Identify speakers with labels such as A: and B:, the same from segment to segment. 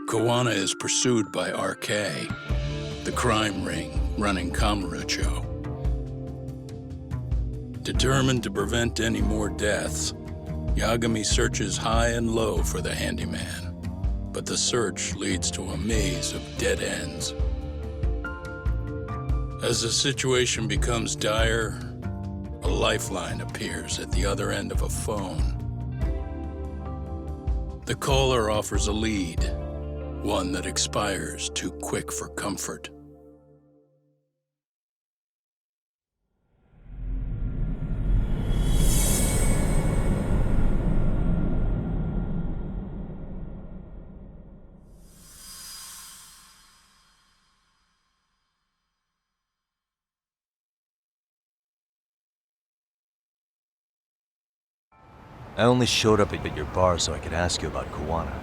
A: Kuwana is pursued by RK, the crime ring running Kamurocho. Determined to prevent any more deaths, Yagami searches high and low for the handyman, but the search leads to a maze of dead ends. As the situation becomes dire, a lifeline appears at the other end of a phone. The caller offers a lead, one that expires too quick for comfort.
B: I only showed up at your bar so I could ask you about Kuwana.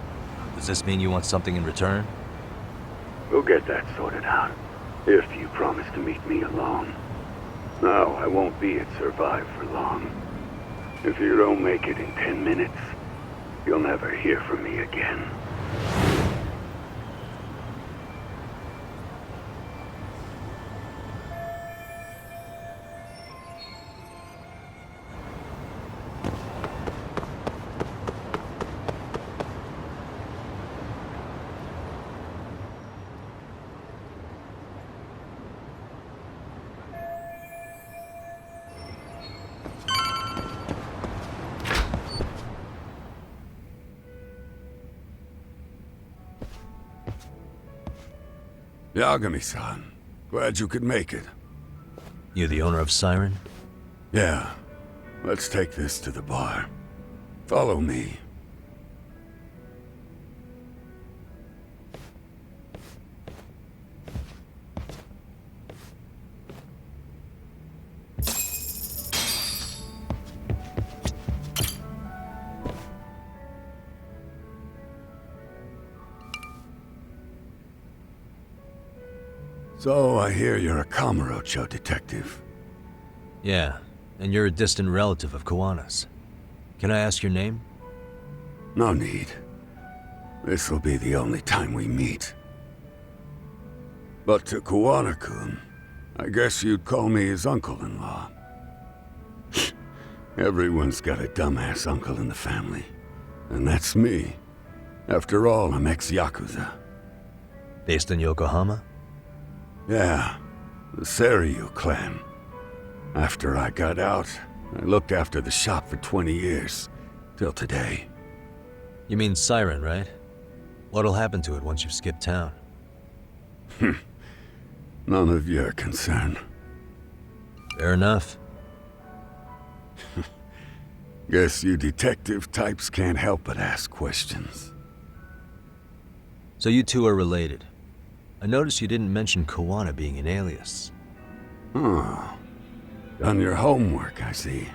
B: Does this mean you want something in return?
C: We'll get that sorted out, if you promise to meet me alone. No, I won't be at Survive for long. If you don't make it in 10 minutes, you'll never hear from me again.
D: Yagami-san, glad you could make it.
B: You the owner of Siren?
D: Yeah, let's take this to the bar. Follow me. So, I hear you're a Kamurocho detective.
B: Yeah, and you're a distant relative of Kuwana's. Can I ask your name?
D: No need. This'll be the only time we meet. But to Kuwana-kun, I guess you'd call me his uncle-in-law. Everyone's got a dumbass uncle in the family. And that's me. After all, I'm ex-Yakuza.
B: Based in Yokohama?
D: Yeah, the Seiryu clan. After I got out, I looked after the shop for 20 years, till today.
B: You mean Siren, right? What'll happen to it once you've skipped town?
D: None of your concern.
B: Fair enough.
D: Guess you detective types can't help but ask questions.
B: So you two are related. I noticed you didn't mention Kuwana being an alias.
D: Oh. Done your homework, I see.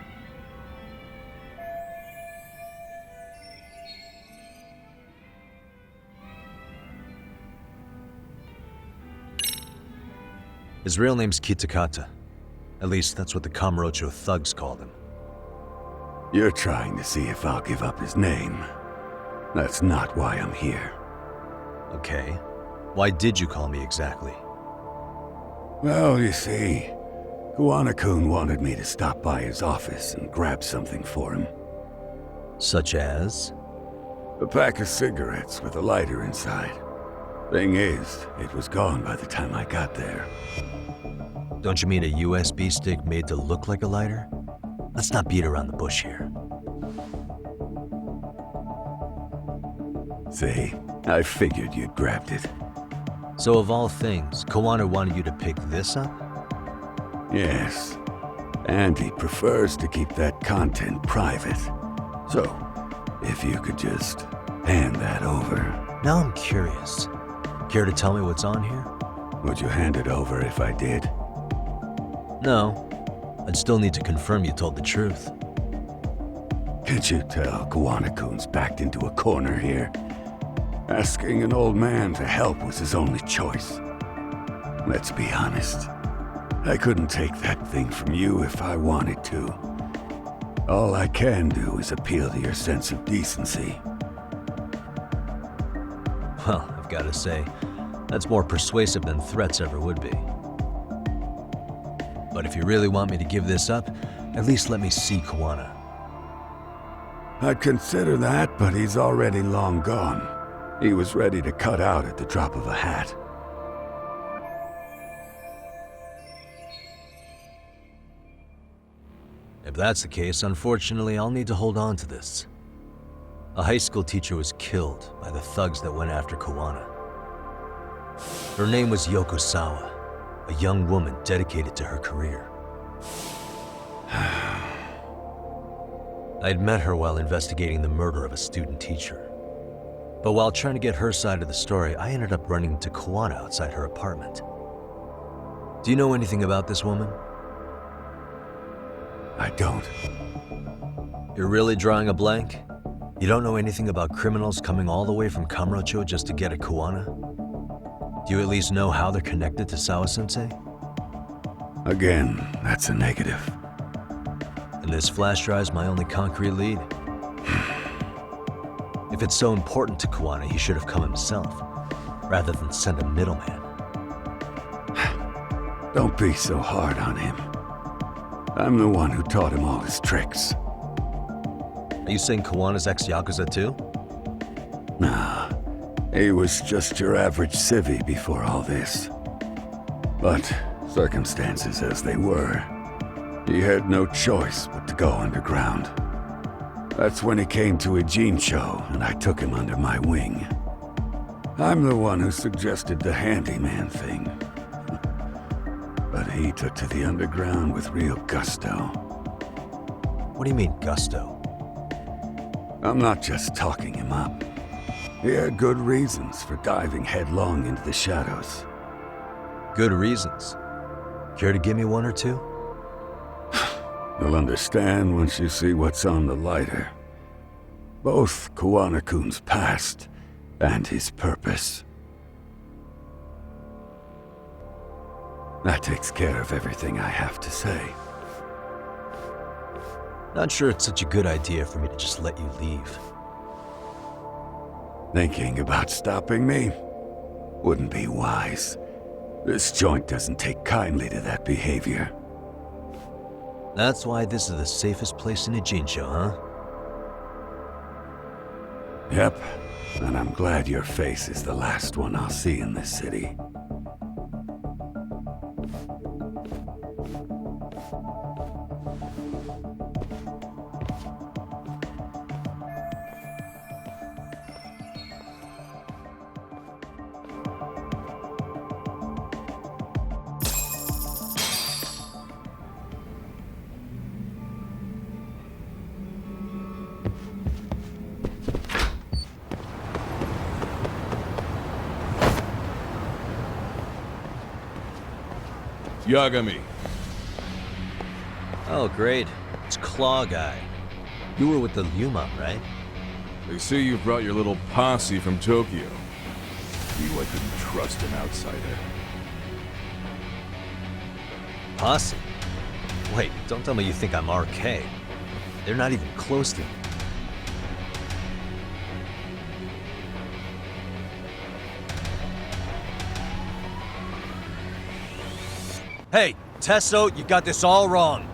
B: His real name's Kitakata. At least that's what the Kamurocho thugs called him.
D: You're trying to see if I'll give up his name. That's not why I'm here.
B: Okay. Why did you call me exactly?
D: Well, you see, Kuwana-kun wanted me to stop by his office and grab something for him.
B: Such as?
D: A pack of cigarettes with a lighter inside. Thing is, it was gone by the time I got there.
B: Don't you mean a USB stick made to look like a lighter? Let's not beat around the bush here.
D: See, I figured you'd grabbed it.
B: So of all things, Kuwana wanted you to pick this up?
D: Yes. And he prefers to keep that content private. So, if you could just hand that over.
B: Now I'm curious. Care to tell me what's on here?
D: Would you hand it over if I did?
B: No. I'd still need to confirm you told the truth.
D: Can't you tell Kuwana-kun's backed into a corner here? Asking an old man to help was his only choice. Let's be honest. I couldn't take that thing from you if I wanted to. All I can do is appeal to your sense of decency.
B: Well, I've gotta say. That's more persuasive than threats ever would be. But if you really want me to give this up, at least let me see Kuwana.
D: I'd consider that, but he's already long gone. He was ready to cut out at the drop of a hat.
B: If that's the case, unfortunately, I'll need to hold on to this. A high school teacher was killed by the thugs that went after Kuwana. Her name was Yoko Sawa, a young woman dedicated to her career. I'd met her while investigating the murder of a student teacher. But while trying to get her side of the story, I ended up running into Kuwana outside her apartment. Do you know anything about this woman?
D: I don't.
B: You're really drawing a blank? You don't know anything about criminals coming all the way from Kamurocho just to get at Kuwana? Do you at least know how they're connected to Sawa-sensei?
D: Again, that's a negative.
B: And this flash drive's my only concrete lead. If it's so important to Kuwana, he should have come himself, rather than send a middleman.
D: Don't be so hard on him. I'm the one who taught him all his tricks.
B: Are you saying Kuwana's ex-Yakuza too?
D: Nah, he was just your average civvy before all this. But circumstances as they were, he had no choice but to go underground. That's when he came to Ijincho, and I took him under my wing. I'm the one who suggested the handyman thing. But he took to the underground with real gusto.
B: What do you mean, gusto?
D: I'm not just talking him up. He had good reasons for diving headlong into the shadows.
B: Good reasons. Care to give me one or two?
D: You'll understand once you see what's on the lighter. Both Kuwana-kun's past and his purpose. That takes care of everything I have to say.
B: Not sure it's such a good idea for me to just let you leave.
D: Thinking about stopping me wouldn't be wise. This joint doesn't take kindly to that behavior.
B: That's why this is the safest place in Ijincho, huh?
D: Yep, and I'm glad your face is the last one I'll see in this city.
E: Yagami.
B: Oh, great. It's Claw Guy. You were with the Yuma, right?
E: They say you brought your little posse from Tokyo. You, I couldn't trust an outsider.
B: Posse? Wait, don't tell me you think I'm RK. They're not even close to me. Hey, Tesso, you got this all wrong.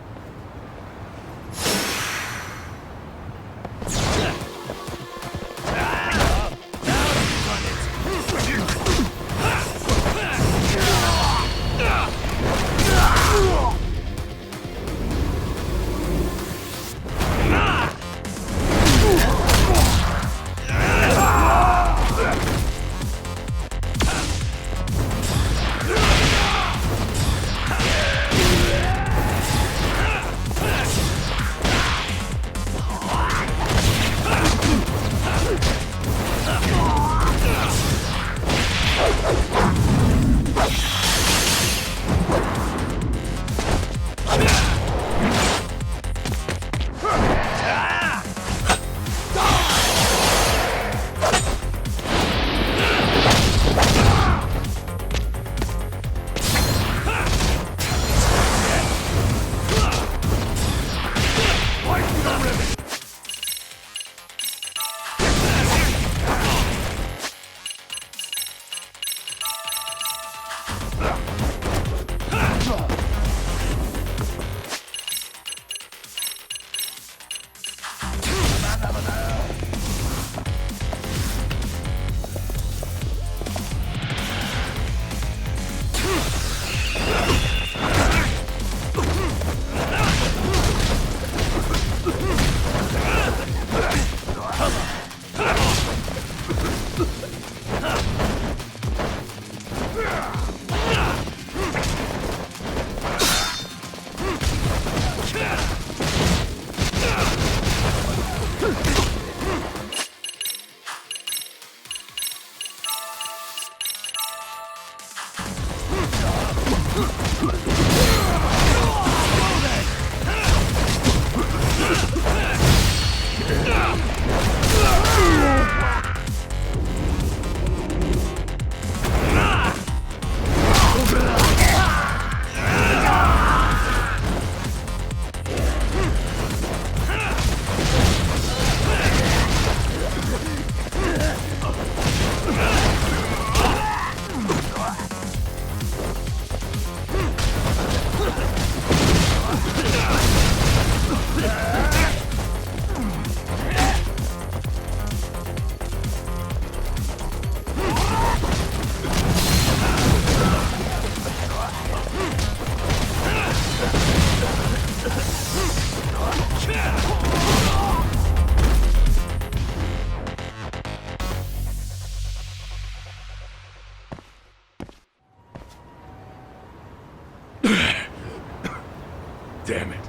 E: Damn it.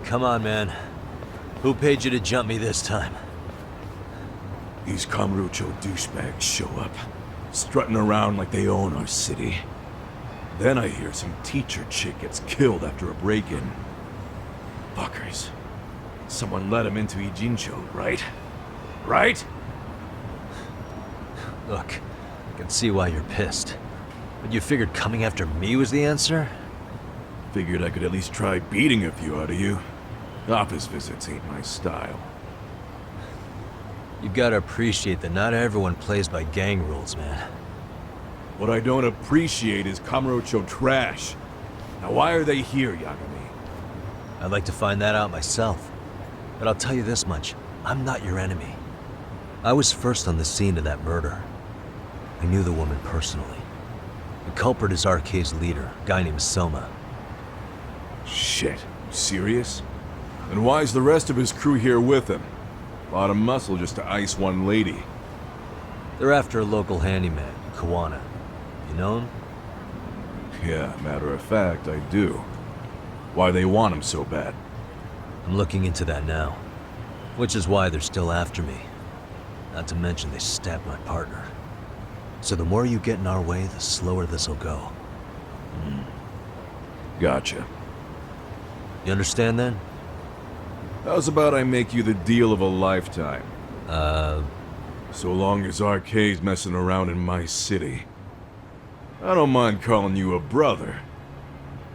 B: Come on, man. Who paid you to jump me this time?
E: These Kamurocho douchebags show up, strutting around like they own our city. Then I hear some teacher chick gets killed after a break-in. Fuckers. Someone let him into Ijincho, right? Right?
B: Look, I can see why you're pissed. But you figured coming after me was the answer?
E: Figured I could at least try beating a few out of you. Office visits ain't my style.
B: You gotta appreciate that not everyone plays by gang rules, man.
E: What I don't appreciate is Kamurocho trash. Now why are they here, Yagami?
B: I'd like to find that out myself. But I'll tell you this much, I'm not your enemy. I was first on the scene of that murder. I knew the woman personally. The culprit is RK's leader, a guy named Soma.
E: Shit, you serious? And why's the rest of his crew here with him? A lot of muscle just to ice one lady.
B: They're after a local handyman, Kuwana. You know him?
E: Yeah, matter of fact, I do. Why they want him so bad?
B: I'm looking into that now. Which is why they're still after me. Not to mention they stabbed my partner. So the more you get in our way, the slower this'll go.
E: Gotcha.
B: You understand then?
E: How's about I make you the deal of a lifetime? So long as RK's messing around in my city. I don't mind calling you a brother.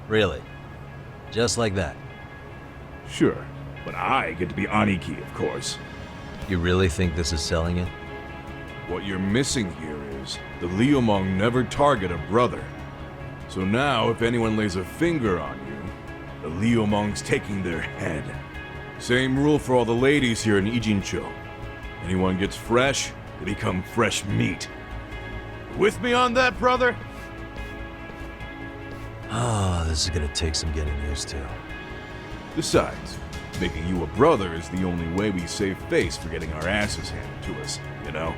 B: Really? Just like that?
E: Sure, but I get to be Aniki, of course.
B: You really think this is selling it?
E: What you're missing here is the Liumong never target a brother. So now, if anyone lays a finger on you, the Liumong's taking their head. Same rule for all the ladies here in Ijincho. Anyone gets fresh, they become fresh meat. With me on that, brother?
B: Oh, this is gonna take some getting used to.
E: Besides, making you a brother is the only way we save face for getting our asses handed to us, you know?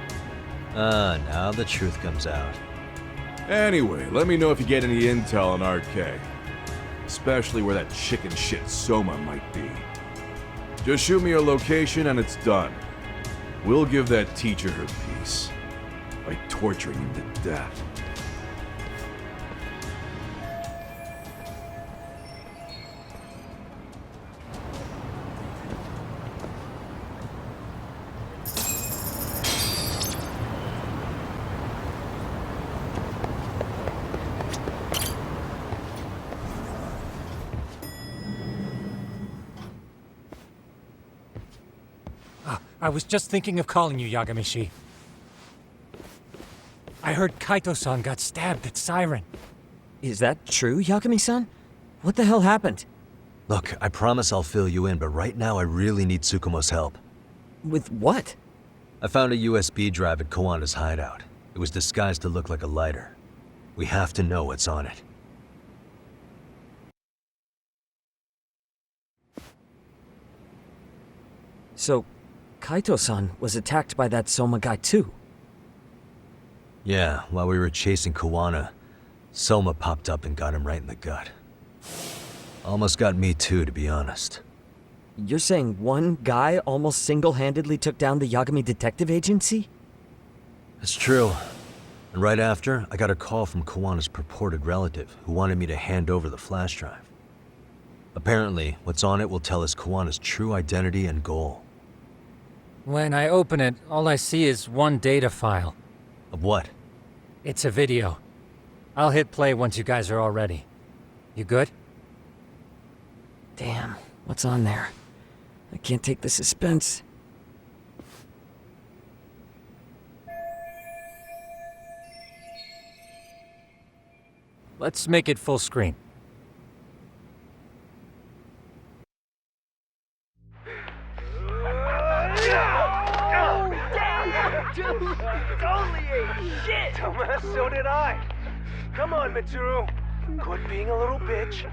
B: Now the truth comes out.
E: Anyway, let me know if you get any intel on RK. Especially where that chicken shit Soma might be. Just shoot me your location and it's done. We'll give that teacher her peace. By torturing him to death.
F: I was just thinking of calling you, Yagamishi. I heard Kaito-san got stabbed at Siren.
G: Is that true, Yagami-san? What the hell happened?
B: Look, I promise I'll fill you in, but right now I really need Tsukumo's help.
G: With what?
B: I found a USB drive at Kuwana's hideout. It was disguised to look like a lighter. We have to know what's on it.
G: So, Kaito-san was attacked by that Soma guy too?
B: Yeah, while we were chasing Kuwana, Soma popped up and got him right in the gut. Almost got me too, to be honest.
G: You're saying one guy almost single-handedly took down the Yagami Detective Agency?
B: It's true. And right after, I got a call from Kuwana's purported relative who wanted me to hand over the flash drive. Apparently, what's on it will tell us Kuwana's true identity and goal.
F: When I open it, all I see is one data file.
B: Of what?
F: It's a video. I'll hit play once you guys are all ready. You good?
G: Damn, what's on there? I can't take the suspense.
F: Let's make it full screen.
H: Holy shit! Dumbass, so did I. Come on, Mitsuru. Quit being a little bitch.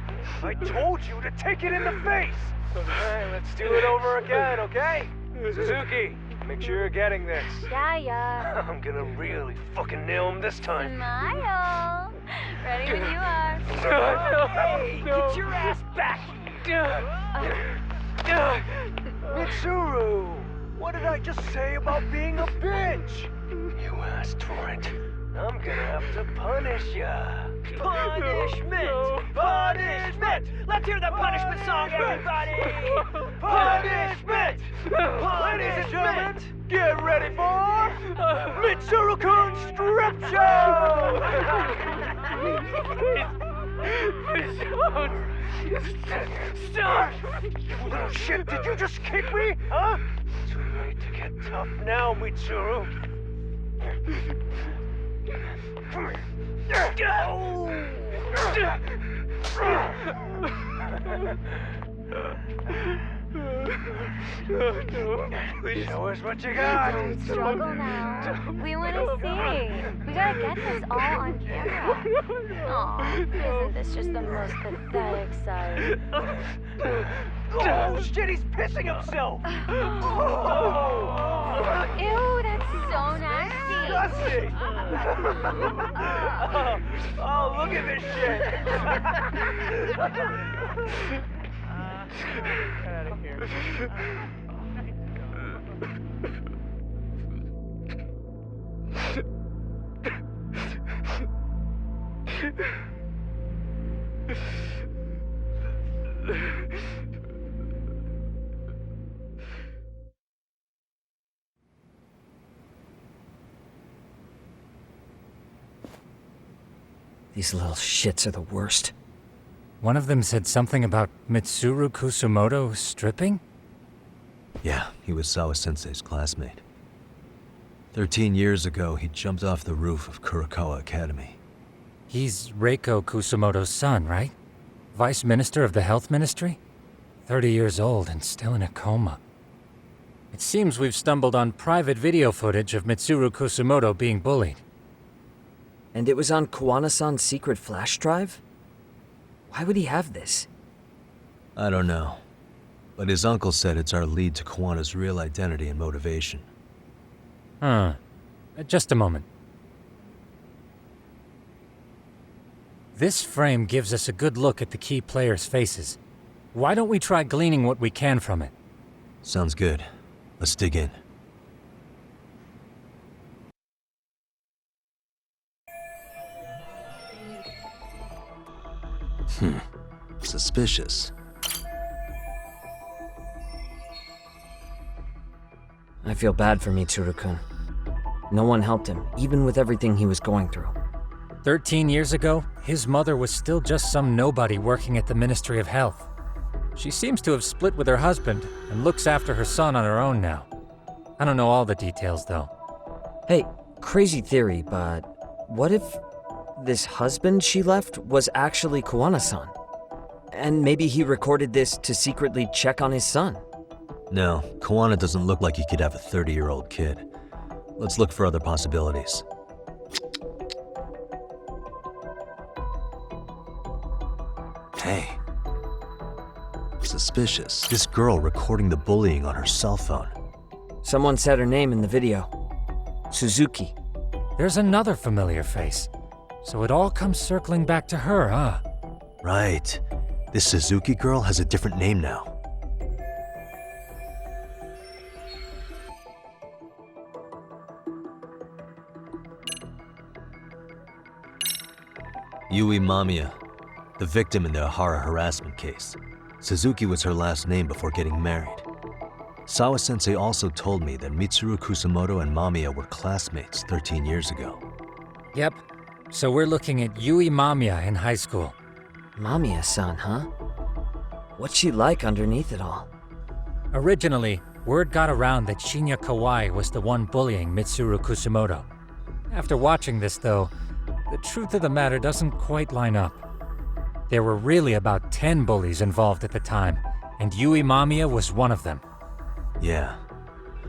H: I told you to take it in the face. Alright, let's do it over again, okay? Suzuki, make sure you're getting this.
I: Yeah.
H: I'm gonna really fucking nail him this time.
I: Smile. Ready when you are.
H: Hey, get your ass back here. Mitsuru, what did I just say about being a bitch? You asked for it. I'm gonna have to punish ya. Punishment! Punishment! Let's hear the punishment song, everybody! Punishment! Ladies and gentlemen, get ready for Mitsuru-kun Strip Show! Stop! You little shit, did you just kick me? Huh? Too late to get tough now, Mitsuru. Show us what you got.
I: Don't struggle now. We want to see. We gotta get this all on camera. Aw, isn't this just the most pathetic sight?
H: Oh shit, he's pissing himself.
I: Ew, that's so nasty.
H: Disgusting. Oh, look at this shit. Get out of here.
G: These little shits are the worst.
F: One of them said something about Mitsuru Kusumoto stripping?
B: Yeah, he was Sawa-sensei's classmate. 13 years ago, he jumped off the roof of Kurakawa Academy.
F: He's Reiko Kusumoto's son, right? Vice Minister of the Health Ministry? 30 years old and still in a coma. It seems we've stumbled on private video footage of Mitsuru Kusumoto being bullied.
G: And it was on Kuwana-san's secret flash drive? Why would he have this?
B: I don't know. But his uncle said it's our lead to Kuwana's real identity and motivation.
F: Huh. Just a moment. This frame gives us a good look at the key players' faces. Why don't we try gleaning what we can from it?
B: Sounds good. Let's dig in. Suspicious.
G: I feel bad for Mitsuru-kun. No one helped him, even with everything he was going through.
F: 13 years ago, his mother was still just some nobody working at the Ministry of Health. She seems to have split with her husband and looks after her son on her own now. I don't know all the details, though.
G: Hey, crazy theory, but what if this husband she left was actually Kuwana-san? And maybe he recorded this to secretly check on his son.
B: No, Kuwana doesn't look like he could have a 30-year-old kid. Let's look for other possibilities. Hey. Suspicious. This girl recording the bullying on her cell phone.
G: Someone said her name in the video. Suzuki.
F: There's another familiar face. So it all comes circling back to her, huh?
B: Right. This Suzuki girl has a different name now. Yui Mamiya, the victim in the Ahara harassment case. Suzuki was her last name before getting married. Sawa-sensei also told me that Mitsuru Kusamoto and Mamiya were classmates 13 years ago.
F: Yep. So we're looking at Yui Mamiya in high school.
G: Mamiya-san, huh? What's she like underneath it all?
F: Originally, word got around that Shinya Kawai was the one bullying Mitsuru Kusamoto. After watching this, though, the truth of the matter doesn't quite line up. There were really about 10 bullies involved at the time, and Yui Mamiya was one of them.
B: Yeah.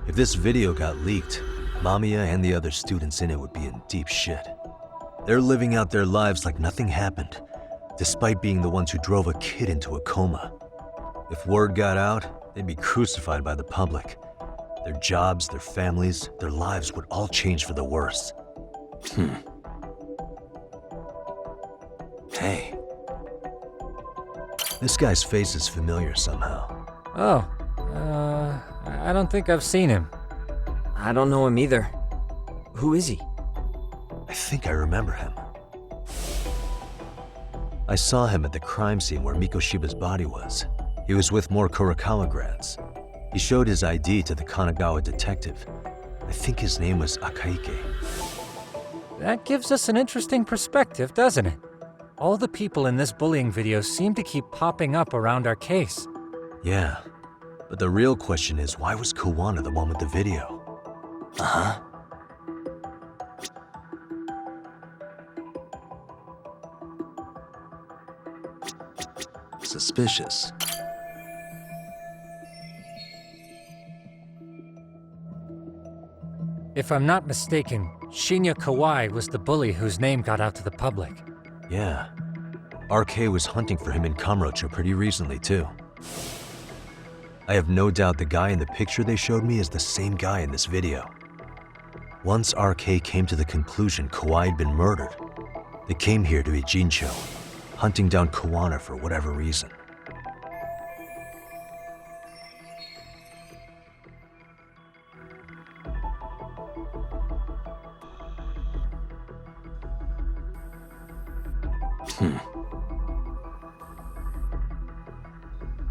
B: If this video got leaked, Mamiya and the other students in it would be in deep shit. They're living out their lives like nothing happened, despite being the ones who drove a kid into a coma. If word got out, they'd be crucified by the public. Their jobs, their families, their lives would all change for the worse. Hey. This guy's face is familiar somehow.
F: Oh, I don't think I've seen him.
G: I don't know him either. Who is he?
B: I think I remember him. I saw him at the crime scene where Mikoshiba's body was. He was with more Kurokawa grads. He showed his ID to the Kanagawa detective. I think his name was Akaike.
F: That gives us an interesting perspective, doesn't it? All the people in this bullying video seem to keep popping up around our case.
B: Yeah, but the real question is, why was Kuwana the one with the video? Uh-huh. Suspicious.
F: If I'm not mistaken, Shinya Kawai was the bully whose name got out to the public.
B: Yeah. RK was hunting for him in Kamurocho pretty recently, too. I have no doubt the guy in the picture they showed me is the same guy in this video. Once RK came to the conclusion Kawai had been murdered, they came here to Ijincho, hunting down Kuwana for whatever reason.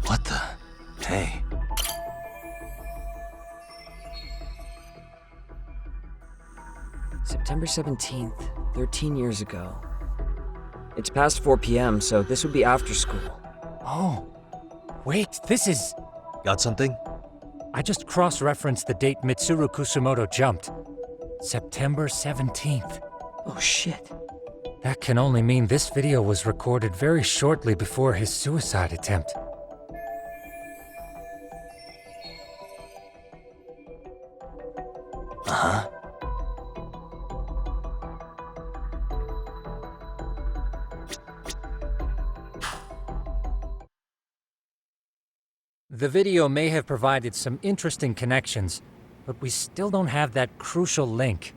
B: What the? Hey.
G: September 17th, 13 years ago. It's past 4 p.m., so this would be after school.
F: Oh, wait, this is...
B: Got something?
F: I just cross-referenced the date Mitsuru Kusamoto jumped. September 17th.
G: Oh shit.
F: That can only mean this video was recorded very shortly before his suicide attempt.
B: Uh-huh.
F: The video may have provided some interesting connections, but we still don't have that crucial link.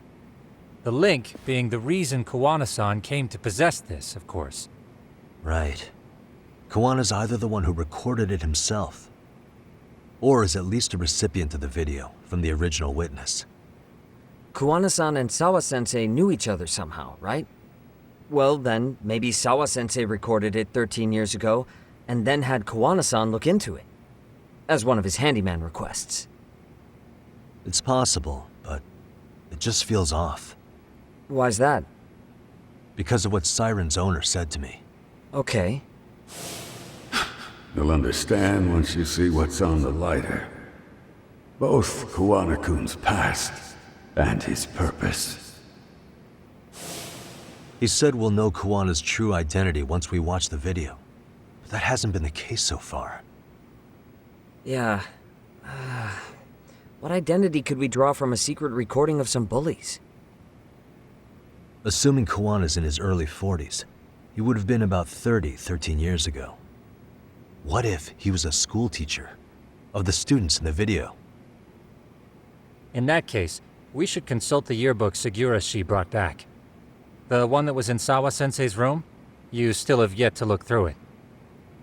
F: The link being the reason Kuwana-san came to possess this, of course.
B: Right. Kuwana's either the one who recorded it himself, or is at least a recipient of the video from the original witness.
G: Kuwana-san and Sawa-sensei knew each other somehow, right? Well, then, maybe Sawa-sensei recorded it 13 years ago, and then had Kuwana-san look into it, as one of his handyman requests.
B: It's possible, but it just feels off.
G: Why's that?
B: Because of what Siren's owner said to me.
G: Okay.
D: You'll understand once you see what's on the lighter. Both Kuwana-kun's past and his purpose.
B: He said we'll know Kuwana's true identity once we watch the video. That hasn't been the case so far.
G: Yeah. What identity could we draw from a secret recording of some bullies?
B: Assuming Kuwana's in his early 40s, he would have been about 13 years ago. What if he was a school teacher of the students in the video?
F: In that case, we should consult the yearbook Segura-shi brought back. The one that was in Sawa-sensei's room? You still have yet to look through it.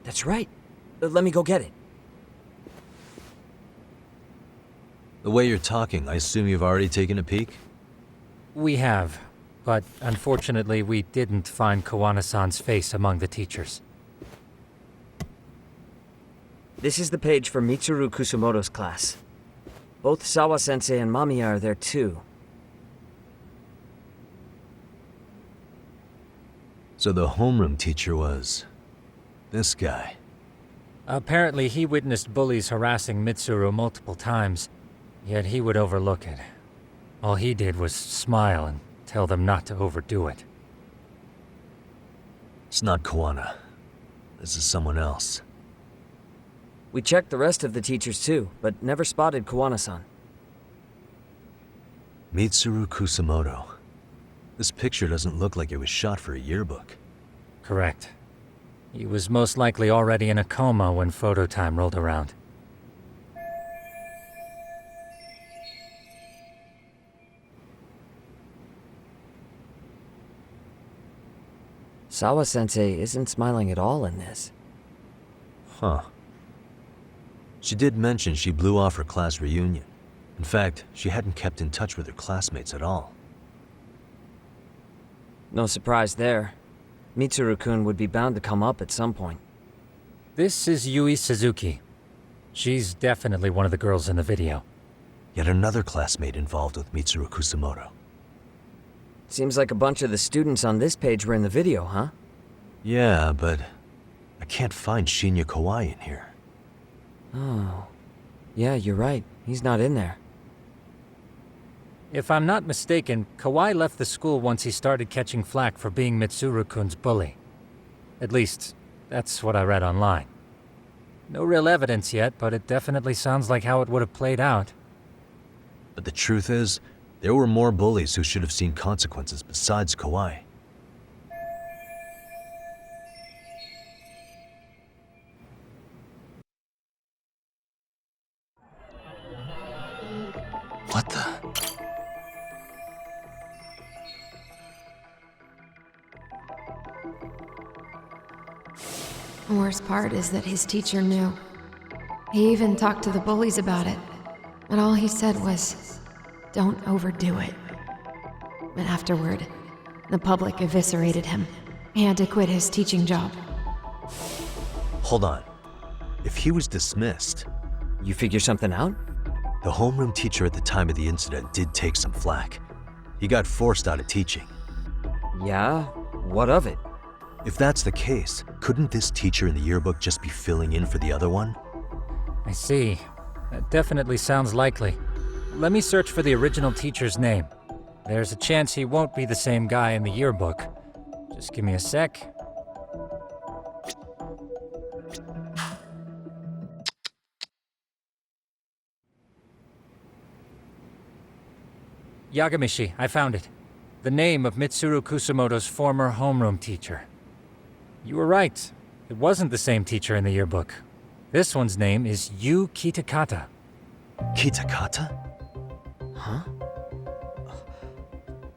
G: That's right. Let me go get it.
B: The way you're talking, I assume you've already taken a peek?
F: We have, but unfortunately we didn't find Kuwana-san's face among the teachers.
G: This is the page for Mitsuru Kusumoto's class. Both Sawa-sensei and Mamiya are there too.
B: So the homeroom teacher was this guy.
F: Apparently he witnessed bullies harassing Mitsuru multiple times, yet he would overlook it. All he did was smile and tell them not to overdo it.
B: It's not Kuwana. This is someone else.
G: We checked the rest of the teachers too, but never spotted Kuwana-san.
B: Mitsuru Kusumoto. This picture doesn't look like it was shot for a yearbook.
F: Correct. He was most likely already in a coma when photo time rolled around.
G: Sawa-sensei isn't smiling at all in this.
B: Huh. She did mention she blew off her class reunion. In fact, she hadn't kept in touch with her classmates at all.
G: No surprise there. Mitsuru-kun would be bound to come up at some point.
F: This is Yui Suzuki. She's definitely one of the girls in the video.
B: Yet another classmate involved with Mitsuru Kusumoto.
G: Seems like a bunch of the students on this page were in the video, huh?
B: Yeah, but I can't find Shinya Kawai in here.
G: Oh. Yeah, you're right. He's not in there.
F: If I'm not mistaken, Kawai left the school once he started catching flack for being Mitsuru-kun's bully. At least, that's what I read online. No real evidence yet, but it definitely sounds like how it would have played out.
B: But the truth is, there were more bullies who should have seen consequences besides Kawai. What the?
J: The worst part is that his teacher knew. He even talked to the bullies about it, but all he said was, "Don't overdo it." But afterward, the public eviscerated him. He had to quit his teaching job.
B: Hold on. If he was dismissed,
G: You figure something out?
B: the homeroom teacher at the time of the incident did take some flack. He got forced out of teaching.
G: Yeah? What of it?
B: If that's the case, couldn't this teacher in the yearbook just be filling in for the other one?
F: I see. That definitely sounds likely. Let me search for the original teacher's name. There's a chance he won't be the same guy in the yearbook. Just give me a sec. Yagamishi, I found it. The name of Mitsuru Kusumoto's former homeroom teacher. You were right. It wasn't the same teacher in the yearbook. This one's name is Yu Kitakata.
B: Kitakata?
G: Huh?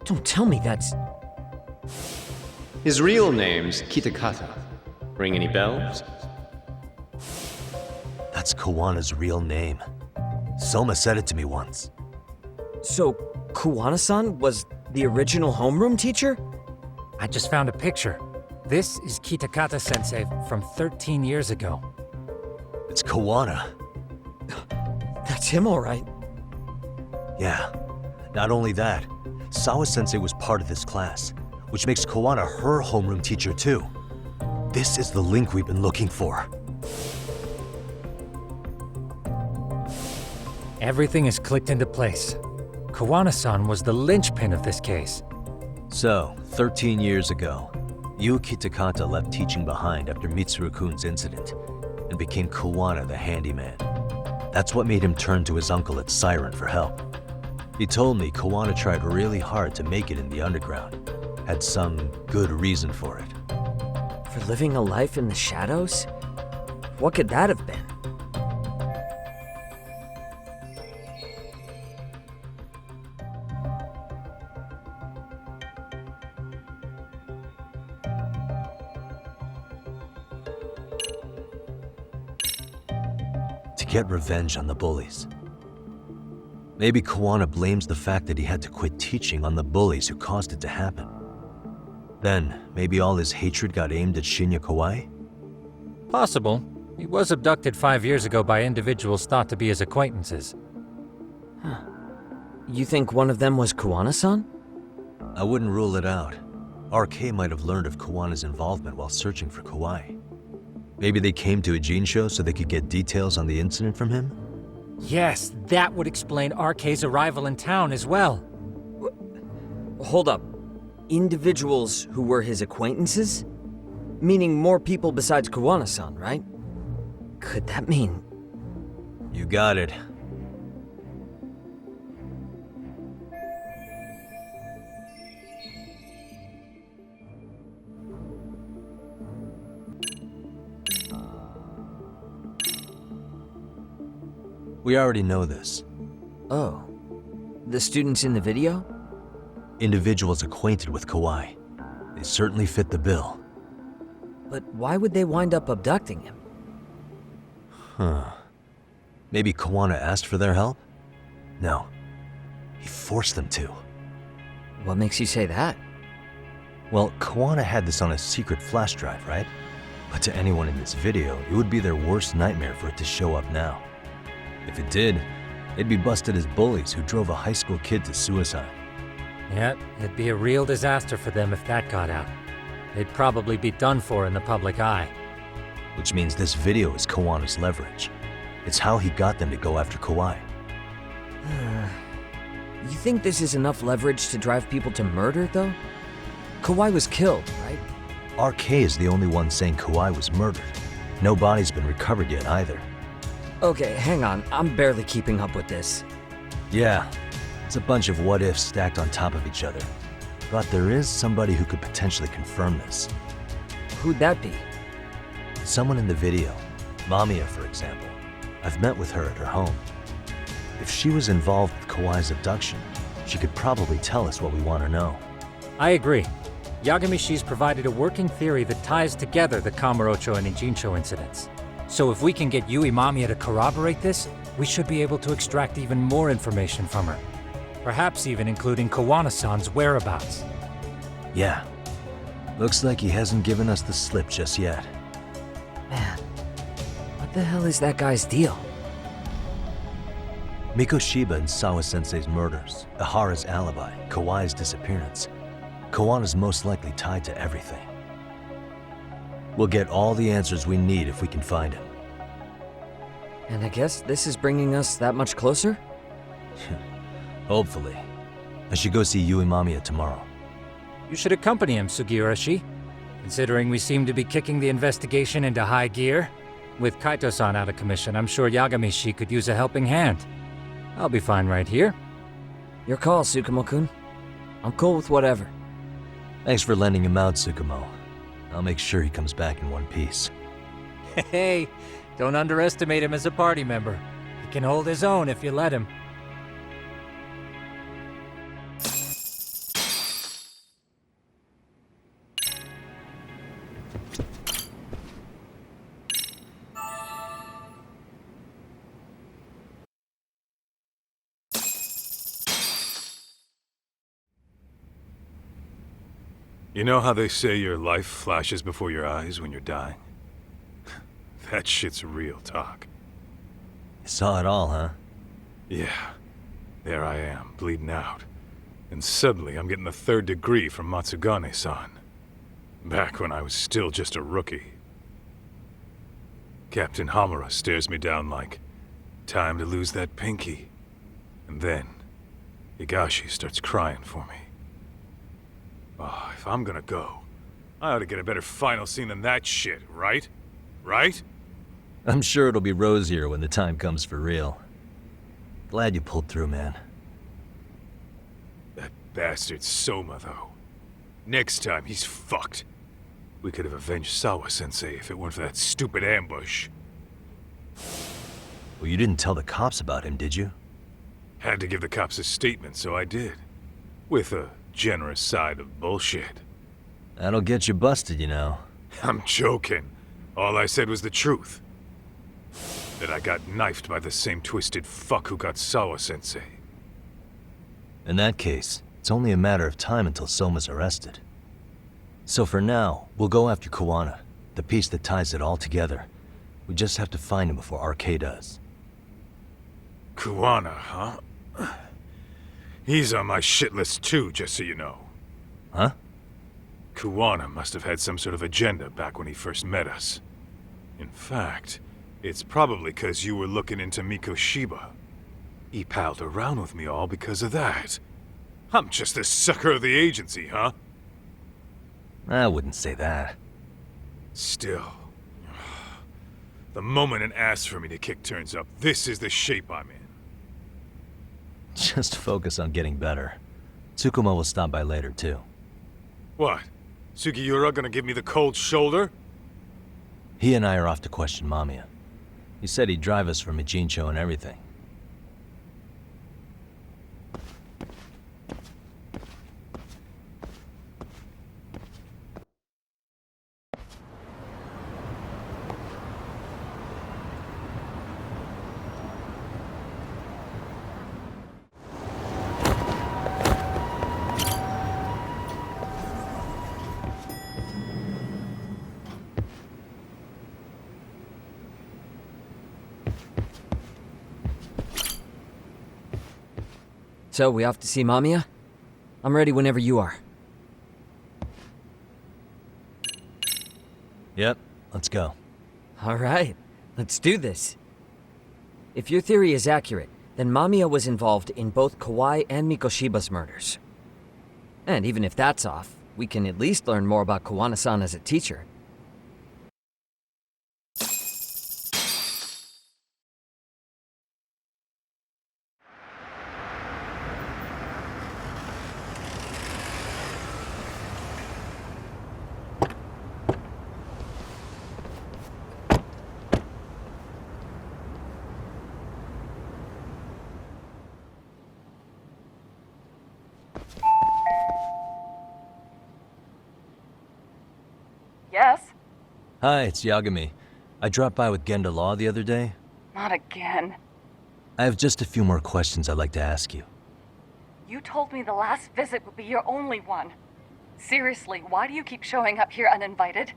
G: Don't tell me that's...
K: His real name's Kitakata. Ring any bells?
B: That's Kuwana's real name. Soma said it to me once.
G: So, Kuwana-san was the original homeroom teacher?
F: I just found a picture. This is Kitakata-sensei from 13 years ago.
B: It's Kuwana.
G: That's him, all right.
B: Yeah. Not only that, Sawa-sensei was part of this class, which makes Kuwana her homeroom teacher too. This is the link we've been looking for.
F: Everything is clicked into place. Kuwana-san was the linchpin of this case.
B: So, 13 years ago, Yuki Takata left teaching behind after Mitsuru-kun's incident and became Kuwana the handyman. That's what made him turn to his uncle at Siren for help. He told me Kuwana tried really hard to make it in the underground, had some good reason for it.
G: For living a life in the shadows? What could that have been?
B: To get revenge on the bullies. Maybe Kuwana blames the fact that he had to quit teaching on the bullies who caused it to happen. Then, maybe all his hatred got aimed at Shinya Kawai?
F: Possible. He was abducted 5 years ago by individuals thought to be his acquaintances.
G: You think one of them was Kuwana-san?
B: I wouldn't rule it out. RK might have learned of Kuwana's involvement while searching for Kawai. Maybe they came to Ijincho so they could get details on the incident from him?
F: Yes, that would explain RK's arrival in town as well.
G: Hold up. Individuals who were his acquaintances? Meaning more people besides Kuwana-san, right? Could that mean...
B: You got it. We already know this.
G: Oh. The students in the video?
B: Individuals acquainted with Kawai. They certainly fit the bill.
G: But why would they wind up abducting him?
B: Maybe Kuwana asked for their help? No. He forced them to.
G: What makes you say that?
B: Well, Kuwana had this on a secret flash drive, right? But to anyone in this video, it would be their worst nightmare for it to show up now. If it did, they'd be busted as bullies who drove a high school kid to suicide.
F: Yeah, it'd be a real disaster for them if that got out. They'd probably be done for in the public eye.
B: Which means this video is Kawana's leverage. It's how he got them to go after Kawai.
G: You think this is enough leverage to drive people to murder, though? Kawai was killed, right?
B: RK is the only one saying Kawai was murdered. No body's been recovered yet either.
G: Okay, hang on. I'm barely keeping up with this.
B: Yeah, it's a bunch of what-ifs stacked on top of each other. But there is somebody who could potentially confirm this.
G: Who'd that be?
B: Someone in the video. Mamiya, for example. I've met with her at her home. If she was involved with Kawai's abduction, she could probably tell us what we want to know.
F: I agree. Yagamishi's provided a working theory that ties together the Kamurocho and Ijincho incidents. So if we can get Yui Mamiya to corroborate this, we should be able to extract even more information from her. Perhaps even including Kuwana-san's whereabouts.
B: Yeah. Looks like he hasn't given us the slip just yet.
G: Man, what the hell is that guy's deal?
B: Mikoshiba and Sawa-sensei's murders, Ihara's alibi, Kawai's disappearance. Kawana's most likely tied to everything. We'll get all the answers we need if we can find him.
G: And I guess this is bringing us that much closer?
B: Hopefully. I should go see Yui Mamiya tomorrow.
F: You should accompany him, Sugiurashi. Considering we seem to be kicking the investigation into high gear. With Kaito-san out of commission, I'm sure Yagamishi could use a helping hand. I'll be fine right here.
G: Your call, Tsukumo-kun. I'm cool with whatever.
B: Thanks for lending him out, Tsukumo. I'll make sure he comes back in one piece.
F: Hey, don't underestimate him as a party member. He can hold his own if you let him.
E: You know how they say your life flashes before your eyes when you're dying? That shit's real talk.
B: You saw it all, huh?
E: Yeah. There I am, bleeding out. And suddenly I'm getting the 3rd degree from Matsugane-san. Back when I was still just a rookie. Captain Hamura stares me down like, time to lose that pinky. And then, Higashi starts crying for me. Oh, if I'm gonna go, I ought to get a better final scene than that shit, right? Right?
B: I'm sure it'll be rosier when the time comes for real. Glad you pulled through, man.
E: That bastard Soma, though. Next time, he's fucked. We could have avenged Sawa-sensei if it weren't for that stupid ambush.
B: Well, you didn't tell the cops about him, did you?
E: Had to give the cops a statement, so I did. With a generous side of bullshit.
B: That'll get you busted, you know.
E: I'm joking. All I said was the truth. That I got knifed by the same twisted fuck who got Sawa-sensei.
B: In that case, it's only a matter of time until Soma's arrested. So for now, we'll go after Kuwana, the piece that ties it all together. We just have to find him before RK does.
E: Kuwana, huh? He's on my shit list too, just so you know.
B: Huh?
E: Kuwana must have had some sort of agenda back when he first met us. In fact, it's probably because you were looking into Mikoshiba. He palled around with me all because of that. I'm just a sucker of the agency, huh?
B: I wouldn't say that.
E: Still. The moment an ass for me to kick turns up, this is the shape I'm in.
B: Just focus on getting better. Tsukuma will stop by later, too.
E: What? Sugiura gonna give me the cold shoulder?
B: He and I are off to question Mamiya. He said he'd drive us from Ijincho and everything.
G: So, we off to see Mamiya? I'm ready whenever you are.
B: Yep, let's go.
G: Alright, let's do this. If your theory is accurate, then Mamiya was involved in both Kawai and Mikoshiba's murders. And even if that's off, we can at least learn more about Kuwana-san as a teacher.
L: Yes?
B: Hi, it's Yagami. I dropped by with Genda Law the other day.
L: Not again.
B: I have just a few more questions I'd like to ask you.
L: You told me the last visit would be your only one. Seriously, why do you keep showing up here uninvited?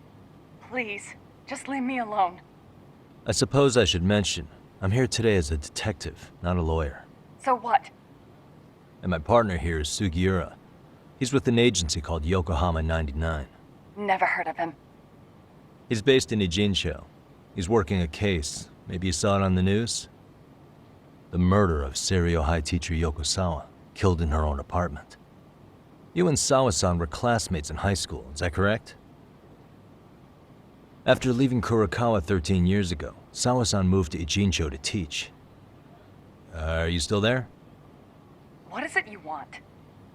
L: Please, just leave me alone.
B: I suppose I should mention, I'm here today as a detective, not a lawyer.
L: So what?
B: And my partner here is Sugiura. He's with an agency called Yokohama 99.
L: Never heard of him.
B: He's based in Ijincho. He's working a case. Maybe you saw it on the news? The murder of Seiryo High teacher Yoko Sawa, killed in her own apartment. You and Sawa-san were classmates in high school, is that correct? After leaving Kurokawa 13 years ago, Sawa-san moved to Ijincho to teach. Are you still there?
L: What is it you want?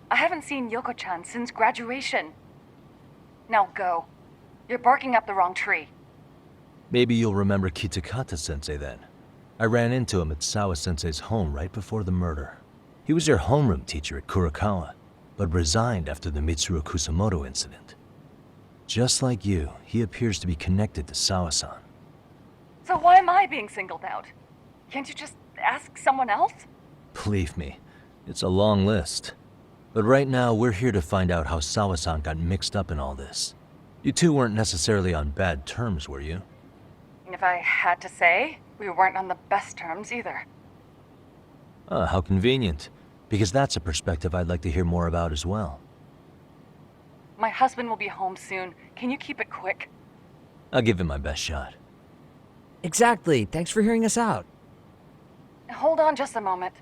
L: I haven't seen Yoko-chan since graduation. Now go. You're barking up the wrong tree.
B: Maybe you'll remember Kitakata-sensei then. I ran into him at Sawa-sensei's home right before the murder. He was your homeroom teacher at Kurokawa, but resigned after the Mitsuru Kusamoto incident. Just like you, he appears to be connected to Sawa-san.
L: So why am I being singled out? Can't you just ask someone else?
B: Believe me, it's a long list. But right now, we're here to find out how Sawa-san got mixed up in all this. You two weren't necessarily on bad terms, were you?
L: If I had to say, we weren't on the best terms either.
B: Ah, how convenient. Because that's a perspective I'd like to hear more about as well.
L: My husband will be home soon. Can you keep it quick?
B: I'll give it my best shot.
G: Exactly. Thanks for hearing us out.
L: Hold on just a moment.